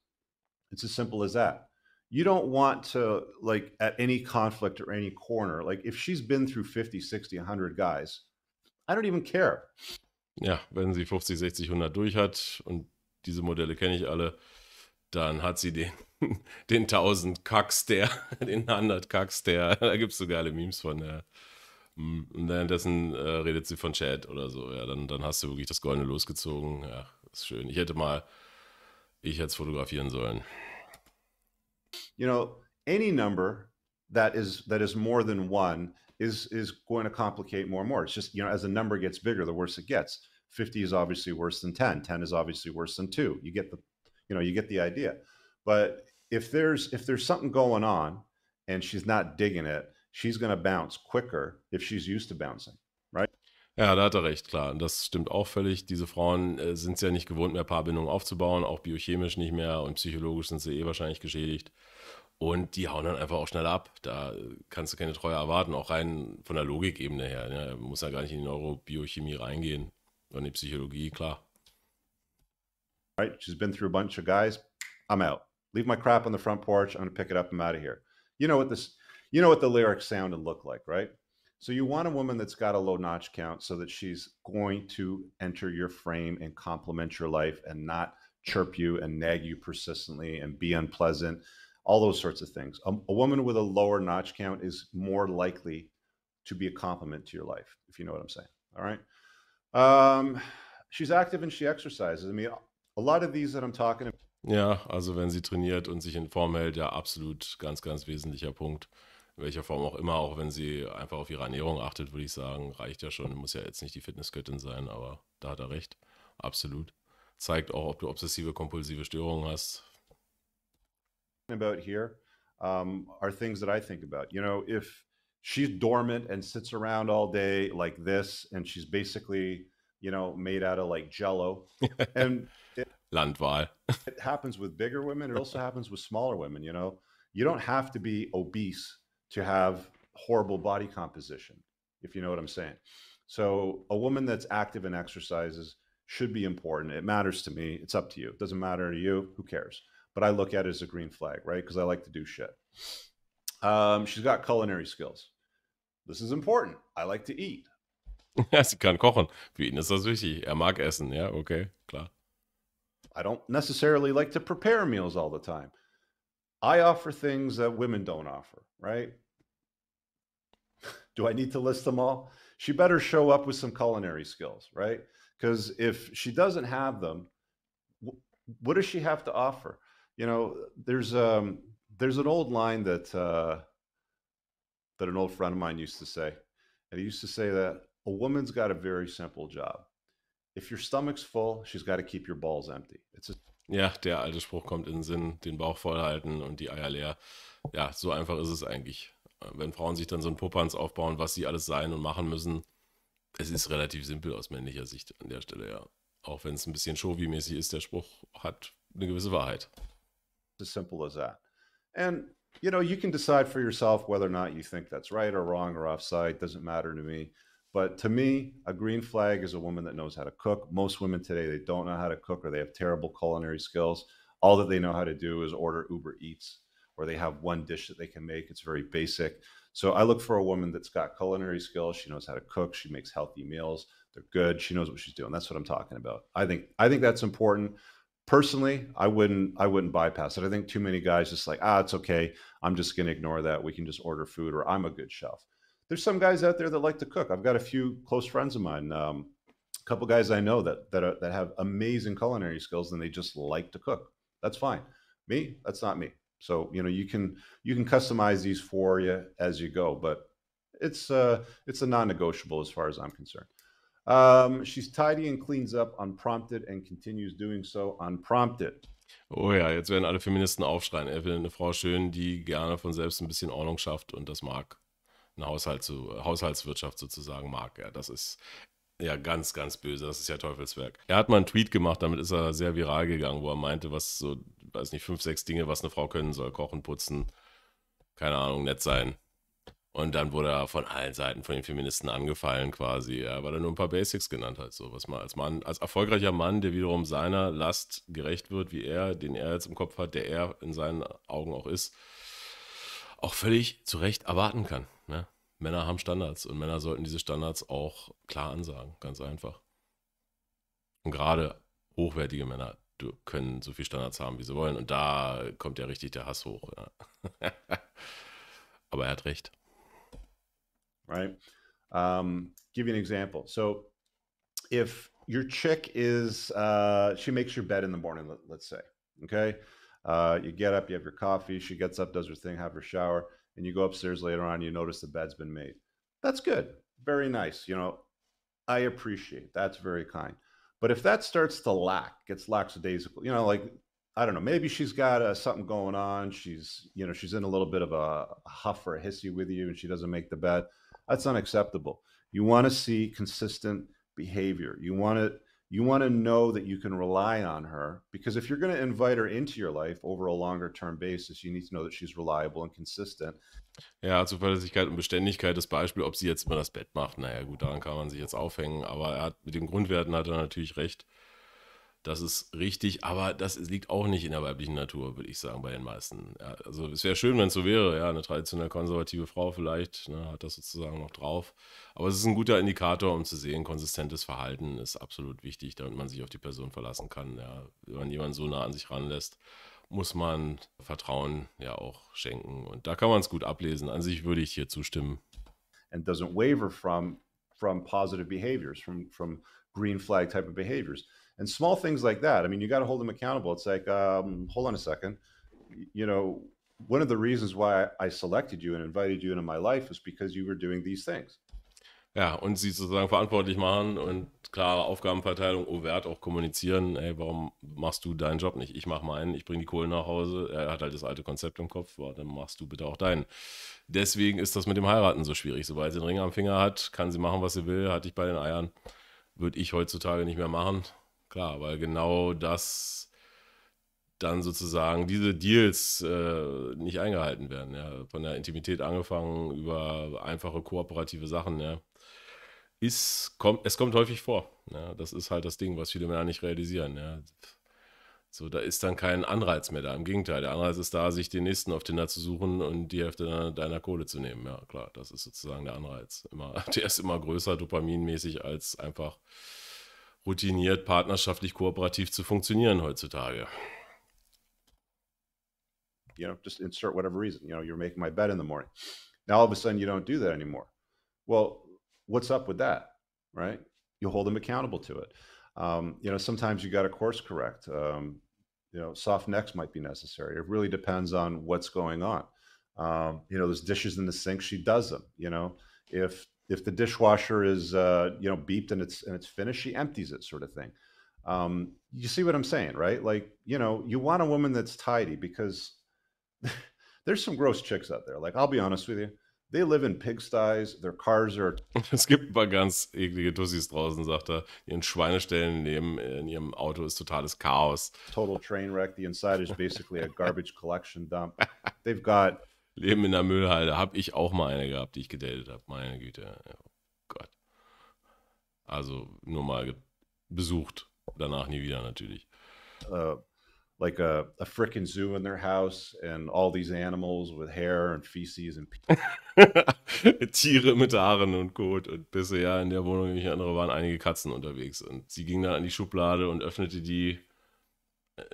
Speaker 2: It's as simple as that. You don't want to, like, at any conflict or any corner, like if she's been through 50, 60, 100 guys, I don't even care.
Speaker 1: Ja, wenn sie 50, 60, 100 durch hat, und diese Modelle kenne ich alle, dann hat sie den 1000 Kacks, den 100 Kacks, da gibt es so geile Memes von, ja. Und währenddessen redet sie von Chat oder so, ja, dann hast du wirklich das Goldene losgezogen, ja, ist schön. Ich hätte es fotografieren sollen.
Speaker 2: You know, any number that is more than one is going to complicate more and more. It's just, you know, as a number gets bigger, the worse it gets. 50 is obviously worse than 10. 10 is obviously worse than 2. You get the idea. But if there's something going on and she's not digging it, she's going to bounce quicker if she's used to bouncing, right?
Speaker 1: Ja, da hat er recht, klar. Und das stimmt auch völlig. Diese Frauen sind es ja nicht gewohnt, mehr Paarbindungen aufzubauen, auch biochemisch nicht mehr, und psychologisch sind sie wahrscheinlich geschädigt. Und die hauen dann einfach auch schnell ab. Da kannst du keine Treue erwarten, auch rein von der Logikebene her. Ne? Muss ja gar nicht in die Neurobiochemie reingehen oder in die Psychologie, klar.
Speaker 2: Right? She's been through a bunch of guys. I'm out. Leave my crap on the front porch. I'm going to pick it up. I'm out of here. You know what the lyrics sound and look like, right? So you want a woman that's got a low notch count so that she's going to enter your frame and complement your life and not chirp you and nag you persistently and be unpleasant, all those sorts of things. A woman with a lower notch count is more likely to be a complement to your life, if you know what I'm saying. All right. She's active and she exercises. I mean, a lot of these that I'm talking about.
Speaker 1: Ja, also wenn sie trainiert und sich in Form hält, ja, absolut ganz, ganz wesentlicher Punkt. In welcher Form auch immer, auch wenn sie einfach auf ihre Ernährung achtet, würde ich sagen, reicht ja schon. Muss ja jetzt nicht die Fitnessgöttin sein, aber da hat er recht. Absolut. Zeigt auch, ob du obsessive, kompulsive Störungen hast.
Speaker 2: About here are things that I think about. You know, if she's dormant and sits around all day like this, and she's basically, you know, made out of like Jello, and
Speaker 1: Landwahl.
Speaker 2: it happens with bigger women. It also happens with smaller women. You know, you don't have to be obese to have horrible body composition, if you know what I'm saying. So a woman that's active and exercises should be important. It matters to me. It's up to you. It doesn't matter to you. Who cares? But I look at it as a green flag, right? Because I like to do shit. She's got culinary skills. This is important. I like to eat.
Speaker 1: Ja, sie kann kochen. Für ihn ist das wichtig. Er mag essen, ja, okay, klar.
Speaker 2: I don't necessarily like to prepare meals all the time. I offer things that women don't offer, right? Do I need to list them all? She better show up with some culinary skills, right? Because if she doesn't have them, what does she have to offer? You know, there's an old line that that an old friend of mine used to say, and he used to say that a woman's got a very simple job. If your stomach's full, she's got to keep your balls empty.
Speaker 1: Ja, der alte Spruch kommt in den Sinn, den Bauch voll halten und die Eier leer. Ja, so einfach ist es eigentlich. Wenn Frauen sich dann so einen Popanz aufbauen, was sie alles sein und machen müssen, es ist relativ simpel aus männlicher Sicht an der Stelle, ja. Auch wenn es ein bisschen Showy-mäßig ist, der Spruch hat eine gewisse Wahrheit.
Speaker 2: As simple as that. And, you know, you can decide for yourself whether or not you think that's right or wrong or offside. Doesn't matter to me. But to me, a green flag is a woman that knows how to cook. Most women today, they don't know how to cook, or they have terrible culinary skills. All that they know how to do is order Uber Eats, or they have one dish that they can make. It's very basic. So I look for a woman that's got culinary skills. She knows how to cook. She makes healthy meals. They're good. She knows what she's doing. That's what I'm talking about. I think that's important. Personally, I wouldn't bypass it. I think too many guys just like, it's okay. I'm just going to ignore that. We can just order food, or I'm a good chef. There's some guys out there that like to cook. I've got a few close friends of mine, a couple guys I know that have amazing culinary skills, and they just like to cook. That's fine. Me, that's not me. So, you know, you can customize these for you as you go, but it's a non-negotiable as far as I'm concerned. She's tidy and cleans up unprompted and continues doing so unprompted.
Speaker 1: Oh ja, jetzt werden alle Feministen aufschreien. Er will eine Frau schön, die gerne von selbst ein bisschen Ordnung schafft und das mag. Eine Haushaltswirtschaft sozusagen mag. Ja, das ist ja ganz, ganz böse. Das ist ja Teufelswerk. Er hat mal einen Tweet gemacht, damit ist er sehr viral gegangen, wo er meinte, was so, weiß nicht, 5, 6 Dinge, was eine Frau können soll. Kochen, putzen, keine Ahnung, nett sein. Und dann wurde er von allen Seiten von den Feministen angefallen quasi, ja, weil er nur ein paar Basics genannt hat. So, was man als Mann, als erfolgreicher Mann, der wiederum seiner Last gerecht wird, wie er, den er jetzt im Kopf hat, der er in seinen Augen auch ist, auch völlig zu Recht erwarten kann. Ne? Männer haben Standards und Männer sollten diese Standards auch klar ansagen, ganz einfach. Und gerade hochwertige Männer können so viel Standards haben, wie sie wollen. Und da kommt ja richtig der Hass hoch. Ja. Aber er hat recht.
Speaker 2: Right? Give you an example. So if your chick is, she makes your bed in the morning, let's say, okay? You get up, you have your coffee, she gets up, does her thing, have her shower, and you go upstairs later on, you notice the bed's been made. That's good. Very nice. You know, I appreciate. That's very kind. But if that starts to gets lackadaisical, you know, like, I don't know, maybe she's got something going on. She's in a little bit of a huff or a hissy with you and she doesn't make the bed. That's unacceptable. You want to see consistent behavior. You want to know that you can rely on her, because if you're going to invite her into your life over a longer term basis, you need to know that she's reliable and consistent.
Speaker 1: Ja, Zuverlässigkeit und Beständigkeit, das Beispiel, ob sie jetzt immer das Bett macht, naja gut, daran kann man sich jetzt aufhängen, aber mit den Grundwerten hat er natürlich recht. Das ist richtig, aber das liegt auch nicht in der weiblichen Natur, würde ich sagen, bei den meisten. Ja, also es wäre schön, wenn es so wäre, ja, eine traditionell konservative Frau vielleicht, ne, hat das sozusagen noch drauf. Aber es ist ein guter Indikator, um zu sehen, konsistentes Verhalten ist absolut wichtig, damit man sich auf die Person verlassen kann. Ja. Wenn man jemanden so nah an sich ranlässt, muss man Vertrauen ja auch schenken. Und da kann man es gut ablesen. An sich würde ich hier zustimmen.
Speaker 2: and doesn't waver from positive behaviors, from green flag type of behaviors. And small things like that, I mean, you got to hold them accountable. It's like, hold on a second, you know, one of the reasons why I selected you and invited you into my life is because you were doing these things.
Speaker 1: Ja, und sie sozusagen verantwortlich machen und klare Aufgabenverteilung, Wert auch kommunizieren. Ey, warum machst du deinen Job nicht? Ich mache meinen, ich bringe die Kohlen nach Hause. Er hat halt das alte Konzept im Kopf, dann machst du bitte auch deinen. Deswegen ist das mit dem Heiraten so schwierig. Sobald sie den Ring am Finger hat, kann sie machen, was sie will, hat dich bei den Eiern. Würde ich heutzutage nicht mehr machen. Klar, weil genau das dann sozusagen diese Deals nicht eingehalten werden. Ja. Von der Intimität angefangen über einfache kooperative Sachen. Ja. Es kommt häufig vor. Ja. Das ist halt das Ding, was viele Männer nicht realisieren. Ja. So, da ist dann kein Anreiz mehr da. Im Gegenteil, der Anreiz ist da, sich den nächsten auf Tinder zu suchen und die Hälfte deiner Kohle zu nehmen. Ja, klar, das ist sozusagen der Anreiz. Der ist immer größer, dopaminmäßig, als einfach routiniert, partnerschaftlich, kooperativ zu funktionieren heutzutage.
Speaker 2: You know, just insert whatever reason. You know, you're making my bed in the morning. Now all of a sudden you don't do that anymore. Well, what's up with that, right? You hold them accountable to it. You know, sometimes you got to course correct. You know, soft necks might be necessary. It really depends on what's going on. You know, there's dishes in the sink. She does them. You know, if the dishwasher is you know, beeped and it's finished, she empties it, sort of thing. You see what I'm saying, right? Like, you know, you want a woman that's tidy, because there's some gross chicks out there. Like, I'll be honest with you. They live in pigsties. Their cars are.
Speaker 1: Es gibt ein paar ganz eklige Tussis draußen, sagt er. Ihren Schweineställen in ihrem Auto ist totales Chaos.
Speaker 2: Total train wreck. The inside is basically a garbage collection dump. They've got.
Speaker 1: Leben in der Müllhalde. Habe ich auch mal eine gehabt, die ich gedatet habe. Meine Güte. Oh Gott. Also nur mal besucht. Danach nie wieder natürlich.
Speaker 2: Like a frickin' zoo in their house and all these animals with hair and feces and
Speaker 1: Tiere mit Haaren und Kot und Pisse. Ja, in der Wohnung, wie andere, waren einige Katzen unterwegs und sie ging dann an die Schublade und öffnete die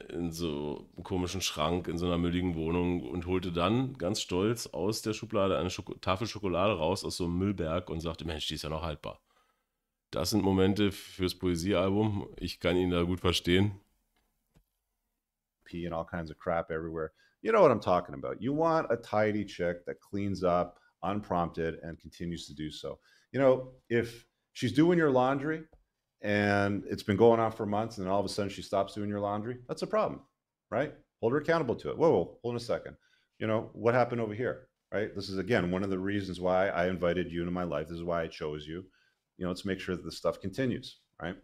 Speaker 1: in so einem komischen Schrank in so einer mülligen Wohnung und holte dann ganz stolz aus der Schublade eine Tafel Schokolade raus aus so einem Müllberg und sagte, Mensch, die ist ja noch haltbar. Das sind Momente fürs Poesiealbum. Ich kann ihn da gut verstehen.
Speaker 2: Pee and all kinds of crap everywhere. You know what I'm talking about. You want a tidy chick that cleans up unprompted and continues to do so. You know, if she's doing your laundry and it's been going on for months and then all of a sudden she stops doing your laundry, that's a problem, right? Hold her accountable to it. Whoa, hold on a second. You know, what happened over here, right? This is, again, one of the reasons why I invited you into my life. This is why I chose you. You know, let's make sure that this stuff continues, right?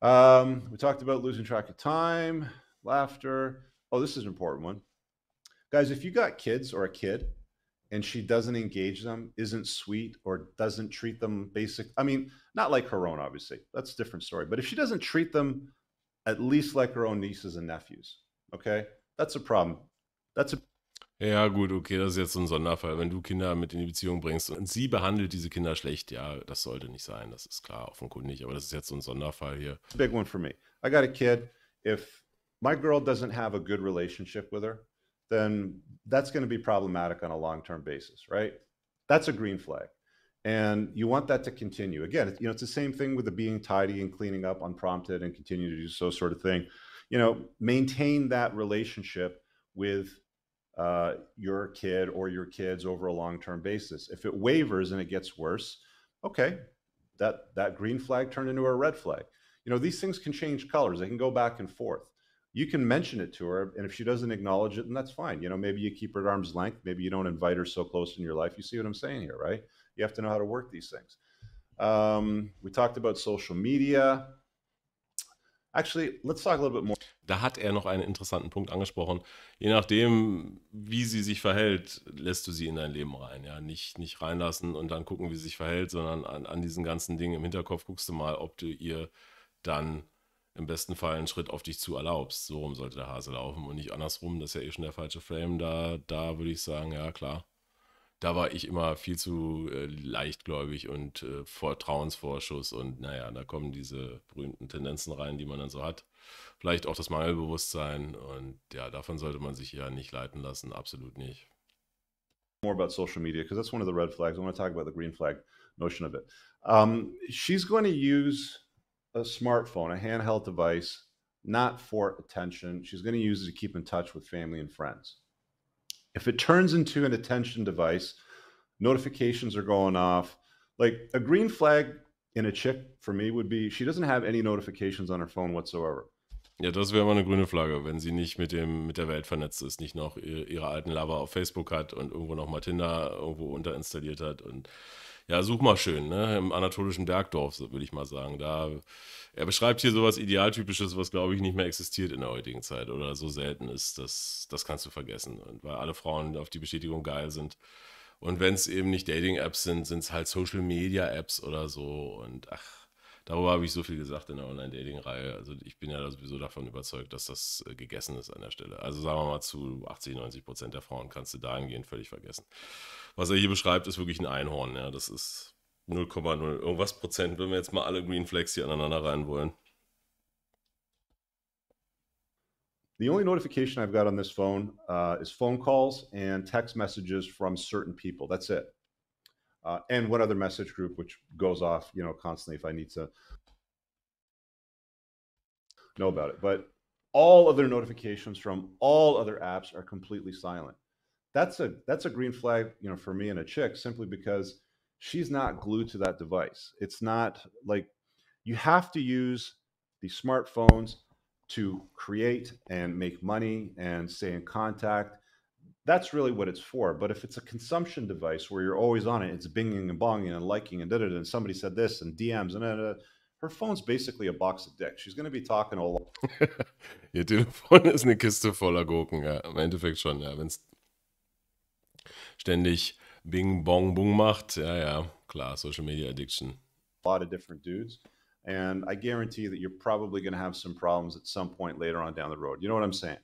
Speaker 2: We talked about losing track of time. Laughter. Oh, this is an important one. Guys, if you got kids or a kid and she doesn't engage them, isn't sweet, or doesn't treat them I mean, not like her own, obviously. That's a different story. But if she doesn't treat them at least like her own nieces and nephews, okay, that's a problem.
Speaker 1: Ja, gut, okay, das ist jetzt so ein Sonderfall. Wenn du Kinder mit in die Beziehung bringst und sie behandelt diese Kinder schlecht, ja, das sollte nicht sein. Das ist klar, offenkundig. Aber das ist jetzt so ein Sonderfall hier.
Speaker 2: Big one for me. I got a kid. If my girl doesn't have a good relationship with her, then that's going to be problematic on a long-term basis, right? That's a green flag. And you want that to continue. Again, you know, it's the same thing with the being tidy and cleaning up unprompted and continue to do so, sort of thing. You know, maintain that relationship with your kid or your kids over a long-term basis. If it wavers and it gets worse, okay, that green flag turned into a red flag. You know, these things can change colors. They can go back and forth. You can mention it to her, and if she doesn't acknowledge it, then that's fine. You know, maybe you keep her at arm's length. Maybe you don't invite her so close in your life. You see what I'm saying here, right? You have to know how to work these things. We talked about social media. Actually, let's talk a little bit more.
Speaker 1: Da hat er noch einen interessanten Punkt angesprochen. Je nachdem, wie sie sich verhält, lässt du sie in dein Leben rein. Ja, nicht reinlassen und dann gucken, wie sie sich verhält, sondern an diesen ganzen Dingen im Hinterkopf guckst du mal, ob du ihr dann im besten Fall einen Schritt auf dich zu erlaubst. So rum sollte der Hase laufen und nicht andersrum. Das ist ja eh schon der falsche Frame. Da würde ich sagen, ja klar. Da war ich immer viel zu leichtgläubig und Vertrauensvorschuss und naja, da kommen diese berühmten Tendenzen rein, die man dann so hat. Vielleicht auch das Mangelbewusstsein und ja, davon sollte man sich ja nicht leiten lassen, absolut nicht.
Speaker 2: more about social media because that's one of the red flags. I want to talk about the green flag notion of it. She's going to use a smartphone, a handheld device, not for attention. She's going to use it to keep in touch with family and friends. If it turns into an attention device, notifications are going off. Like a green flag in a chick for me would be, she doesn't have any notifications on her phone whatsoever.
Speaker 1: Ja, das wäre mal eine grüne Flagge, wenn sie nicht mit der Welt vernetzt ist, nicht noch ihre alten Lover auf Facebook hat und irgendwo noch mal Tinder irgendwo unterinstalliert hat und ja, such mal schön, ne? Im anatolischen Bergdorf, so würde ich mal sagen. Er beschreibt hier sowas Idealtypisches, was glaube ich nicht mehr existiert in der heutigen Zeit oder so selten ist, das kannst du vergessen. Und weil alle Frauen auf die Bestätigung geil sind. Und wenn es eben nicht Dating-Apps sind, sind es halt Social-Media-Apps oder so. Und ach, darüber habe ich so viel gesagt in der Online-Dating-Reihe. Also ich bin ja da sowieso davon überzeugt, dass das gegessen ist an der Stelle. Also sagen wir mal, zu 80-90% der Frauen kannst du dahingehend völlig vergessen. Was er hier beschreibt, ist wirklich ein Einhorn. Ja, das ist 0,0 irgendwas Prozent, wenn wir jetzt mal alle Greenflags hier aneinander rein wollen.
Speaker 2: The only notification I've got on this phone is phone calls and text messages from certain people. That's it. And one other message group, which goes off, constantly if I need to know about it. But all other notifications from all other apps are completely silent. That's a green flag, for me and a chick, simply because she's not glued to that device. It's not like you have to use the smartphones to create and make money and stay in contact. That's really what it's for. But if it's a consumption device where you're always on it, it's binging and bonging and liking and da-da-da, and somebody said this and DMs and da-da-da, her phone's basically a box of dicks. She's going to be talking a lot.
Speaker 1: Ihr Telefon ist eine Kiste voller Gurken, ja, im Endeffekt schon, ja, wenn es ständig Bing, Bong, Bung macht, ja, klar, Social Media Addiction.
Speaker 2: A lot of different dudes. And I guarantee that you're probably going to have some problems at some point later on down the road. You know what I'm saying?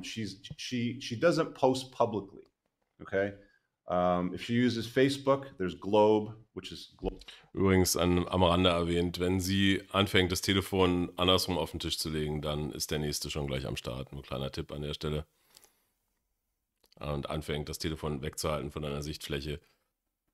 Speaker 2: She doesn't post publicly. Okay. If she uses Facebook, there's Globe, which is
Speaker 1: Übrigens am Rande erwähnt, wenn sie anfängt, das Telefon andersrum auf den Tisch zu legen, dann ist der nächste schon gleich am Start. Ein kleiner Tipp an der Stelle. Und anfängt, das Telefon wegzuhalten von deiner Sichtfläche.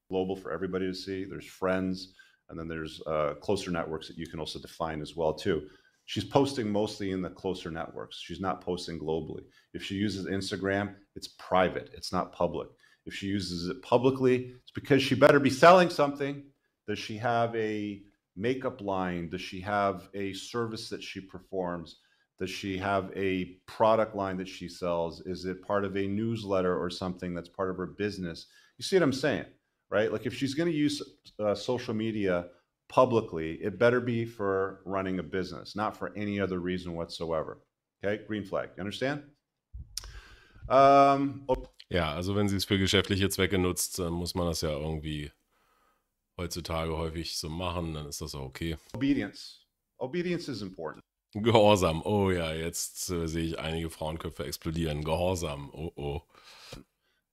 Speaker 2: Global for everybody to see. There's friends, and then there's closer networks that you can also define as well too. She's posting mostly in the closer networks. She's not posting globally. If she uses Instagram, it's private. It's not public. If she uses it publicly, it's because she better be selling something. Does she have a makeup line? Does she have a service that she performs? Does she have a product line that she sells? Is it part of a newsletter or something that's part of her business? You see what I'm saying, right? Like if she's going to use social media publicly, it better be for running a business, not for any other reason whatsoever. Okay, green flag. You understand?
Speaker 1: Ja, also wenn sie es für geschäftliche Zwecke nutzt, dann muss man das ja irgendwie heutzutage häufig so machen, dann ist das auch okay.
Speaker 2: Obedience. Obedience is important.
Speaker 1: Gehorsam. Oh ja, jetzt sehe ich einige Frauenköpfe explodieren. Gehorsam. Oh.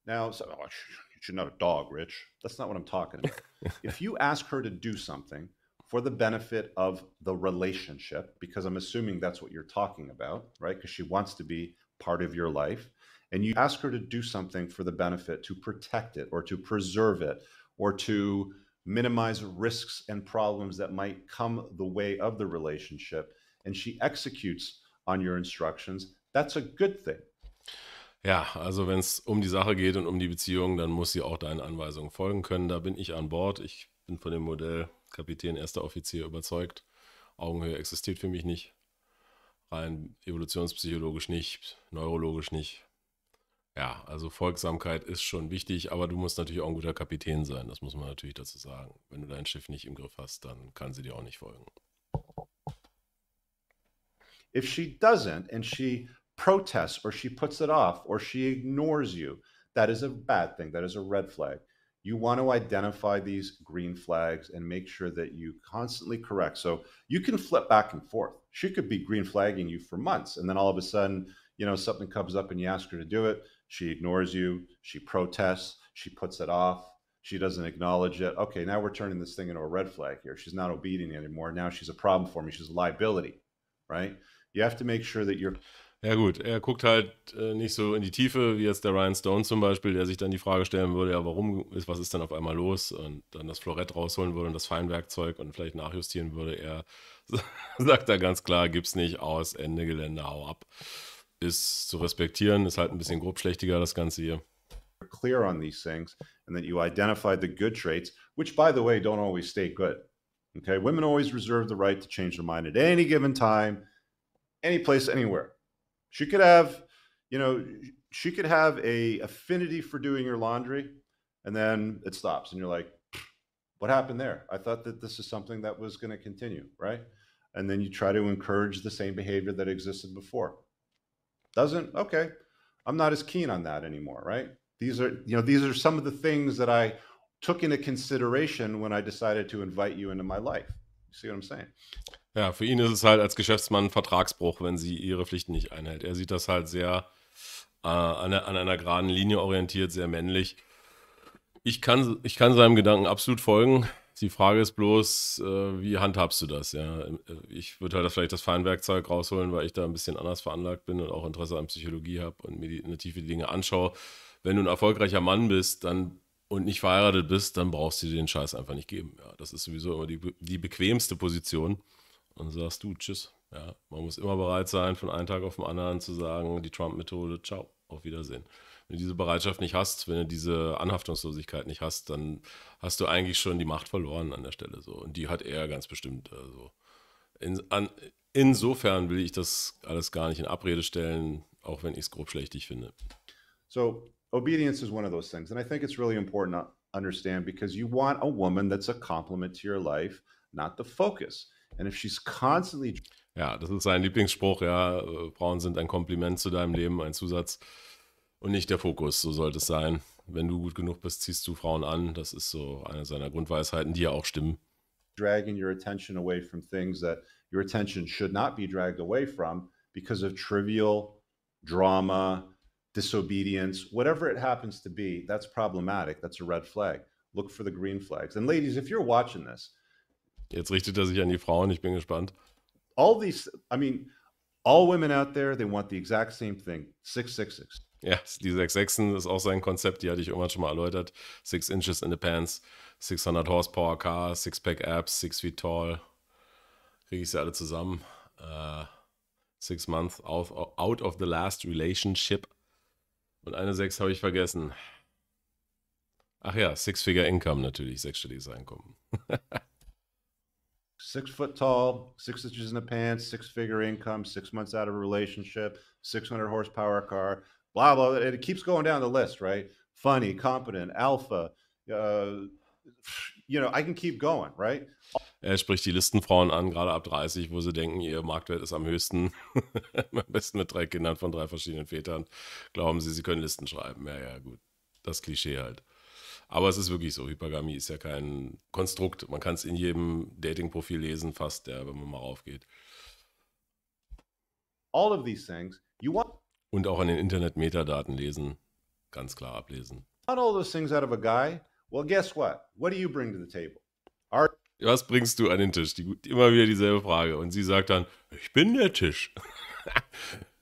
Speaker 2: Now, you're not a dog, Rich. That's not what I'm talking about. If you ask her to do something for the benefit of the relationship, because I'm assuming that's what you're talking about, right? Because she wants to be part of your life. And you ask her to do something for the benefit to protect it or to preserve it or to minimize risks and problems that might come the way of the relationship, and she executes on your instructions, that's a good thing.
Speaker 1: Ja, also wenn es um die Sache geht und um die Beziehung, dann muss sie auch deinen Anweisungen folgen können. Da bin ich an Bord. Ich bin von dem Modell Kapitän, erster Offizier überzeugt. Augenhöhe existiert für mich nicht. Rein evolutionspsychologisch nicht, neurologisch nicht. Ja, also Folgsamkeit ist schon wichtig, aber du musst natürlich auch ein guter Kapitän sein. Das muss man natürlich dazu sagen. Wenn du dein Schiff nicht im Griff hast, dann kann sie dir auch nicht folgen.
Speaker 2: If she doesn't and she protests or she puts it off or she ignores you, that is a bad thing. That is a red flag. You want to identify these green flags and make sure that you constantly correct. So you can flip back and forth. She could be green flagging you for months, and then all of a sudden, something comes up and you ask her to do it. She ignores you. She protests. She puts it off. She doesn't acknowledge it. Okay, now we're turning this thing into a red flag here. She's not obedient anymore. Now she's a problem for me. She's a liability, right? You have to make sure that you're...
Speaker 1: Ja gut, er guckt halt nicht so in die Tiefe, wie jetzt der Ryan Stone zum Beispiel, der sich dann die Frage stellen würde, ja, was ist denn auf einmal los? Und dann das Florett rausholen würde und das Feinwerkzeug und vielleicht nachjustieren würde. Er sagt da ganz klar, gibt's nicht, aus, Ende Gelände, hau ab. Ist zu respektieren, ist halt ein bisschen grobschlächtiger, das Ganze hier.
Speaker 2: Clear on these things, and that you identify the good traits, which, by the way, don't always stay good. Okay, women always reserve the right to change their mind at any given time, any place, anywhere. She could have, you know, she could have a affinity for doing your laundry, and then it stops, and you're like, what happened there? I thought that this is something that was going to continue, right? And then you try to encourage the same behavior that existed before. Doesn't, okay, I'm not as keen on that anymore, right? These are some of the things that I took into consideration when I decided to invite you into my life. You see what I'm saying?
Speaker 1: Ja, für ihn ist es halt als Geschäftsmann ein Vertragsbruch, wenn sie ihre Pflichten nicht einhält. Er sieht das halt sehr an einer geraden Linie orientiert, sehr männlich. Ich kann seinem Gedanken absolut folgen. Die Frage ist bloß, wie handhabst du das? Ja? Ich würde halt vielleicht das Feinwerkzeug rausholen, weil ich da ein bisschen anders veranlagt bin und auch Interesse an Psychologie habe und mir in der Tiefe die Dinge anschaue. Wenn du ein erfolgreicher Mann bist und nicht verheiratet bist, dann brauchst du dir den Scheiß einfach nicht geben. Ja, das ist sowieso immer die bequemste Position. Und dann sagst du, tschüss. Ja, man muss immer bereit sein, von einem Tag auf den anderen zu sagen, die Trump-Methode, ciao, auf Wiedersehen. Wenn du diese Bereitschaft nicht hast, wenn du diese Anhaftungslosigkeit nicht hast, dann hast du eigentlich schon die Macht verloren an der Stelle. So. Und die hat er ganz bestimmt. Also insofern will ich das alles gar nicht in Abrede stellen, auch wenn ich es grobschlächtig finde.
Speaker 2: So obedience is one of those things. And I think it's really important to understand, because you want a woman that's a complement to your life, not the focus. And if she's constantly...
Speaker 1: Ja, das ist sein Lieblingsspruch, ja, Frauen sind ein Kompliment zu deinem Leben, ein Zusatz und nicht der Fokus, so sollte es sein. Wenn du gut genug bist, ziehst du Frauen an, das ist so eine seiner Grundweisheiten, die ja auch stimmen.
Speaker 2: Dragging your attention away from things that your attention should not be dragged away from because of trivial drama, disobedience, whatever it happens to be, that's problematic. That's a red flag. Look for the green flags. And ladies, if you're watching this,
Speaker 1: jetzt richtet er sich an die Frauen, ich bin gespannt.
Speaker 2: All women out there, they want the exact same thing. 666.
Speaker 1: Ja, die 6'6 ist auch sein Konzept, die hatte ich irgendwann schon mal erläutert. 6 inches in the pants, 600 Horsepower Car, 6-Pack Abs, 6 feet tall. Kriege ich sie alle zusammen. 6 months out of the last relationship. Und eine 6 habe ich vergessen. Ach ja, 6-Figure Income natürlich, sechsstelliges Einkommen.
Speaker 2: 6 foot tall, 6 inches in the pants, 6-figure income, 6 months out of a relationship, 600 horsepower car, blah, blah. And it keeps going down the list, right? Funny, competent, alpha. I can keep going, right?
Speaker 1: Er spricht die Listenfrauen an, gerade ab 30, wo sie denken, ihr Marktwert ist am höchsten. Am besten mit 3 Kindern von 3 verschiedenen Vätern. Glauben sie können Listen schreiben. Ja, gut. Das Klischee halt. Aber es ist wirklich so, Hypergamie ist ja kein Konstrukt. Man kann es in jedem Dating-Profil lesen, fast, ja, wenn man mal raufgeht.
Speaker 2: All of these things,
Speaker 1: und auch an den Internet-Metadaten lesen. Ganz klar ablesen.
Speaker 2: Not all those things out of a guy. Well, guess what? What do you bring to the table?
Speaker 1: Was bringst du an den Tisch? Immer wieder dieselbe Frage. Und sie sagt dann, ich bin der Tisch.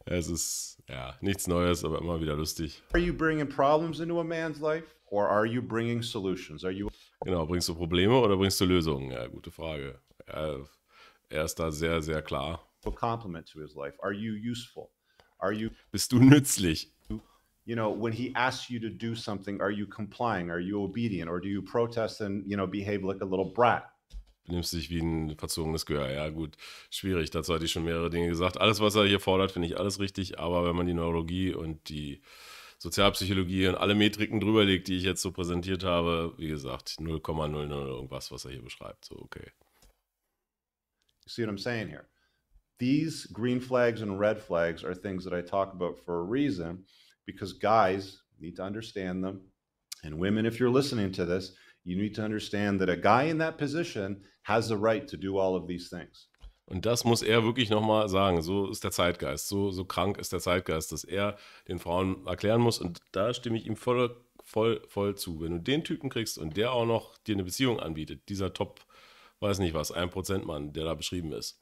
Speaker 1: Es ist, ja, nichts Neues, aber immer wieder lustig.
Speaker 2: Are you bringing problems into a man's life? Or are you bringing solutions?
Speaker 1: Genau, bringst du Probleme oder bringst du Lösungen? Ja, gute Frage. Er ist da sehr, sehr klar.
Speaker 2: A compliment to his life. Are you useful?
Speaker 1: Bist du nützlich?
Speaker 2: When he asks you to do something, are you complying? Are you obedient? Or do you protest and, behave like a little brat?
Speaker 1: Benimmst dich wie ein verzogenes Gehör. Ja, gut, schwierig. Dazu hatte ich schon mehrere Dinge gesagt. Alles, was er hier fordert, finde ich alles richtig. Aber wenn man die Neurologie und die Sozialpsychologie und alle Metriken drüber legt, die ich jetzt so präsentiert habe, wie gesagt, 0,00 irgendwas, was er hier beschreibt. So, okay.
Speaker 2: You see what I'm saying here? These green flags and red flags are things that I talk about for a reason, because guys need to understand them. And women, if you're listening to this, you need to understand that a guy in that position has the right to do all of these things.
Speaker 1: Und das muss er wirklich nochmal sagen. So ist der Zeitgeist. So krank ist der Zeitgeist, dass er den Frauen erklären muss. Und da stimme ich ihm voll zu. Wenn du den Typen kriegst und der auch noch dir eine Beziehung anbietet, dieser Top, weiß nicht was, 1% Mann, der da beschrieben ist,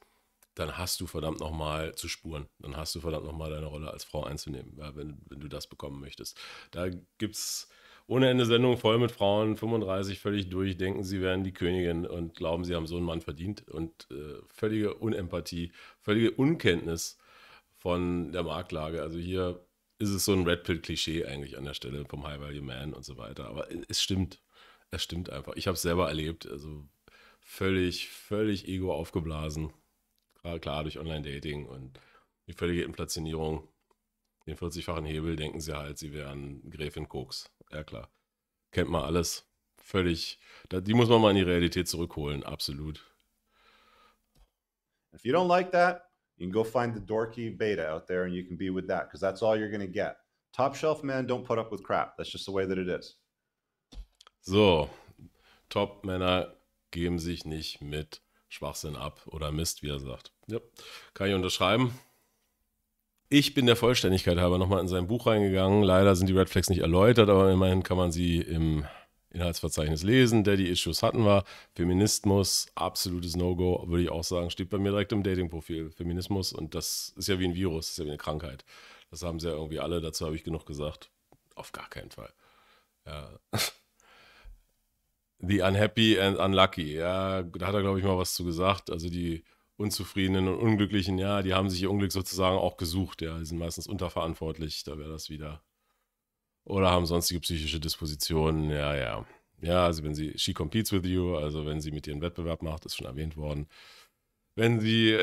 Speaker 1: dann hast du verdammt nochmal zu spuren. Dann hast du verdammt nochmal deine Rolle als Frau einzunehmen, ja, wenn du das bekommen möchtest. Da gibt es ohne Ende Sendungen voll mit Frauen, 35 völlig durch, denken, sie wären die Königin und glauben, sie haben so einen Mann verdient. Und völlige Unempathie, völlige Unkenntnis von der Marktlage. Also hier ist es so ein Red Pill-Klischee eigentlich an der Stelle vom High Value Man und so weiter. Aber es stimmt. Es stimmt einfach. Ich habe es selber erlebt. Also völlig ego aufgeblasen. Klar, durch Online-Dating und die völlige Inflationierung, den 40-fachen Hebel, denken sie halt, sie wären Gräfin Koks. Ja, klar. Kennt man alles. Völlig. Die muss man mal in die Realität zurückholen. Absolut.
Speaker 2: If you don't like that, you can go find the dorky beta out there and you can be with that because that's all you're going to get. Top shelf men don't put up with crap. That's just the way that it is.
Speaker 1: So, Top-Männer geben sich nicht mit Schwachsinn ab oder Mist, wie er sagt. Ja, kann ich unterschreiben. Ich bin der Vollständigkeit halber nochmal in sein Buch reingegangen. Leider sind die Redflags nicht erläutert, aber immerhin kann man sie im Inhaltsverzeichnis lesen. Daddy-Issues hatten wir. Feminismus, absolutes No-Go, würde ich auch sagen. Steht bei mir direkt im Dating-Profil. Feminismus, und das ist ja wie ein Virus, das ist ja wie eine Krankheit. Das haben sie ja irgendwie alle, dazu habe ich genug gesagt. Auf gar keinen Fall. Ja. The Unhappy and Unlucky, ja, da hat er, glaube ich, mal was zu gesagt. Also die Unzufriedenen und Unglücklichen, ja, die haben sich ihr Unglück sozusagen auch gesucht, ja, die sind meistens unterverantwortlich, da wäre das wieder. Oder haben sonstige psychische Dispositionen, ja, ja. Ja, also wenn sie, she competes with you, also wenn sie mit dir einen Wettbewerb macht, ist schon erwähnt worden. Wenn sie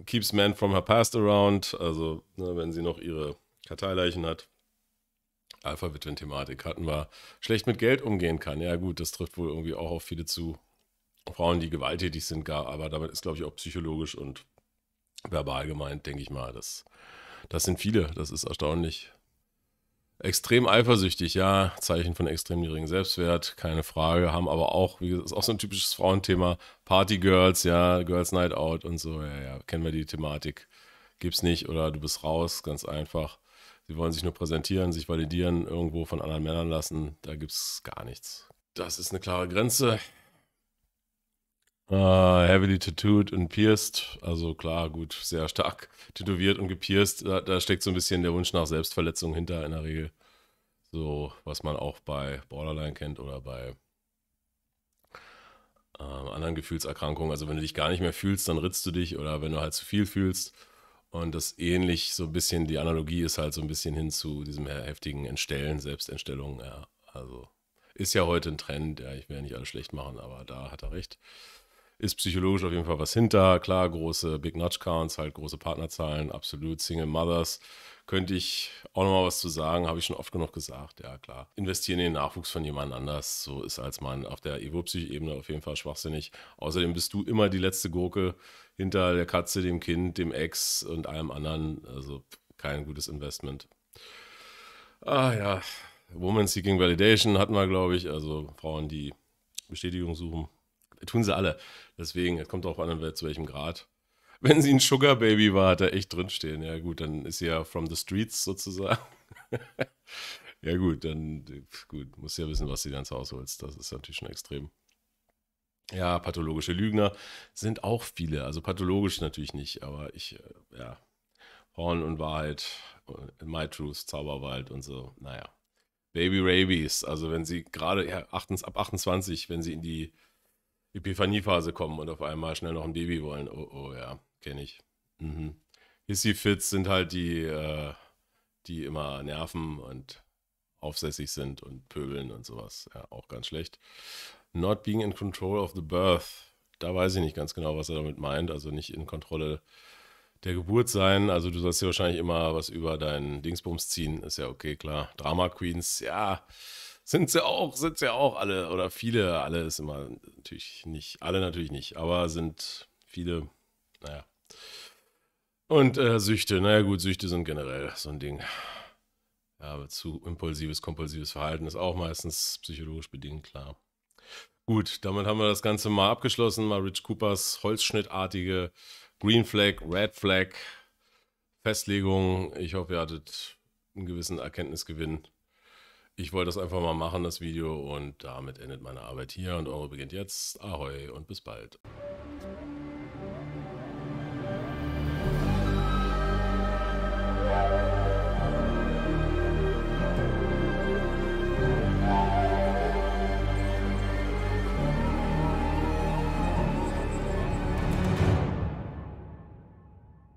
Speaker 1: keeps men from her past around, also ne, wenn sie noch ihre Karteileichen hat. Alpha-Witwen-Thematik hatten wir. Schlecht mit Geld umgehen kann. Ja gut, das trifft wohl irgendwie auch auf viele zu. Frauen, die gewalttätig sind, gar, aber damit ist, glaube ich, auch psychologisch und verbal gemeint, denke ich mal. Das sind viele, das ist erstaunlich. Extrem eifersüchtig, ja, Zeichen von extrem niedrigem Selbstwert, keine Frage, haben aber auch, wie gesagt, ist auch so ein typisches Frauenthema, Partygirls, ja, Girls Night Out und so, ja, kennen wir die Thematik. Gibt's nicht oder du bist raus, ganz einfach. Sie wollen sich nur präsentieren, sich validieren, irgendwo von anderen Männern lassen. Da gibt es gar nichts. Das ist eine klare Grenze. Heavily tattooed und pierced. Also klar, gut, sehr stark tätowiert und gepierst. Da steckt so ein bisschen der Wunsch nach Selbstverletzung hinter in der Regel. So, was man auch bei Borderline kennt oder bei anderen Gefühlserkrankungen. Also wenn du dich gar nicht mehr fühlst, dann ritzt du dich, oder wenn du halt zu viel fühlst. Und das ähnlich so ein bisschen, die Analogie ist halt so ein bisschen hin zu diesem heftigen Entstellen, Selbstentstellung. Ja, also ist ja heute ein Trend. Ja, ich will ja nicht alles schlecht machen, aber da hat er recht. Ist psychologisch auf jeden Fall was hinter. Klar, große Big Notch Counts, halt große Partnerzahlen, absolut. Single Mothers. Könnte ich auch nochmal was zu sagen, habe ich schon oft genug gesagt. Ja, klar. Investieren in den Nachwuchs von jemand anders, so ist als Mann auf der Evo-Psych-Ebene auf jeden Fall schwachsinnig. Außerdem bist du immer die letzte Gurke hinter der Katze, dem Kind, dem Ex und allem anderen. Also kein gutes Investment. Ah ja, Woman Seeking Validation hatten wir, glaube ich. Also Frauen, die Bestätigung suchen. Tun sie alle. Deswegen, es kommt darauf an, zu welchem Grad. Wenn sie ein Sugar Baby war, hat er echt drinstehen. Ja gut, dann ist sie ja from the streets sozusagen. Ja gut, dann gut, musst ja wissen, was sie dann ins Haus holst. Das ist natürlich schon extrem. Ja, pathologische Lügner sind auch viele. Also pathologisch natürlich nicht, aber ja, Frauen und Wahrheit, My Truth, Zauberwald und so, naja. Baby Rabies, also wenn sie gerade ja, ab 28, wenn sie in die Epiphanie-Phase kommen und auf einmal schnell noch ein Baby wollen. Oh ja, kenne ich. Mhm. Hissy-Fits sind halt die immer nerven und aufsässig sind und pöbeln und sowas. Ja, auch ganz schlecht. Not being in control of the birth. Da weiß ich nicht ganz genau, was er damit meint. Also nicht in Kontrolle der Geburt sein. Also du sollst ja wahrscheinlich immer was über deinen Dingsbums ziehen. Ist ja okay, klar. Drama Queens, ja, sind sie auch alle oder viele. Alle ist immer natürlich nicht, alle natürlich nicht, aber sind viele, naja. Und Süchte, naja gut, Süchte sind generell so ein Ding. Ja, zu impulsives, kompulsives Verhalten ist auch meistens psychologisch bedingt, klar. Gut, damit haben wir das Ganze mal abgeschlossen. Mal Rich Coopers holzschnittartige Greenflag, Redflag Festlegung. Ich hoffe, ihr hattet einen gewissen Erkenntnisgewinn. Ich wollte das einfach mal machen, das Video, und damit endet meine Arbeit hier und eure beginnt jetzt. Ahoi und bis bald.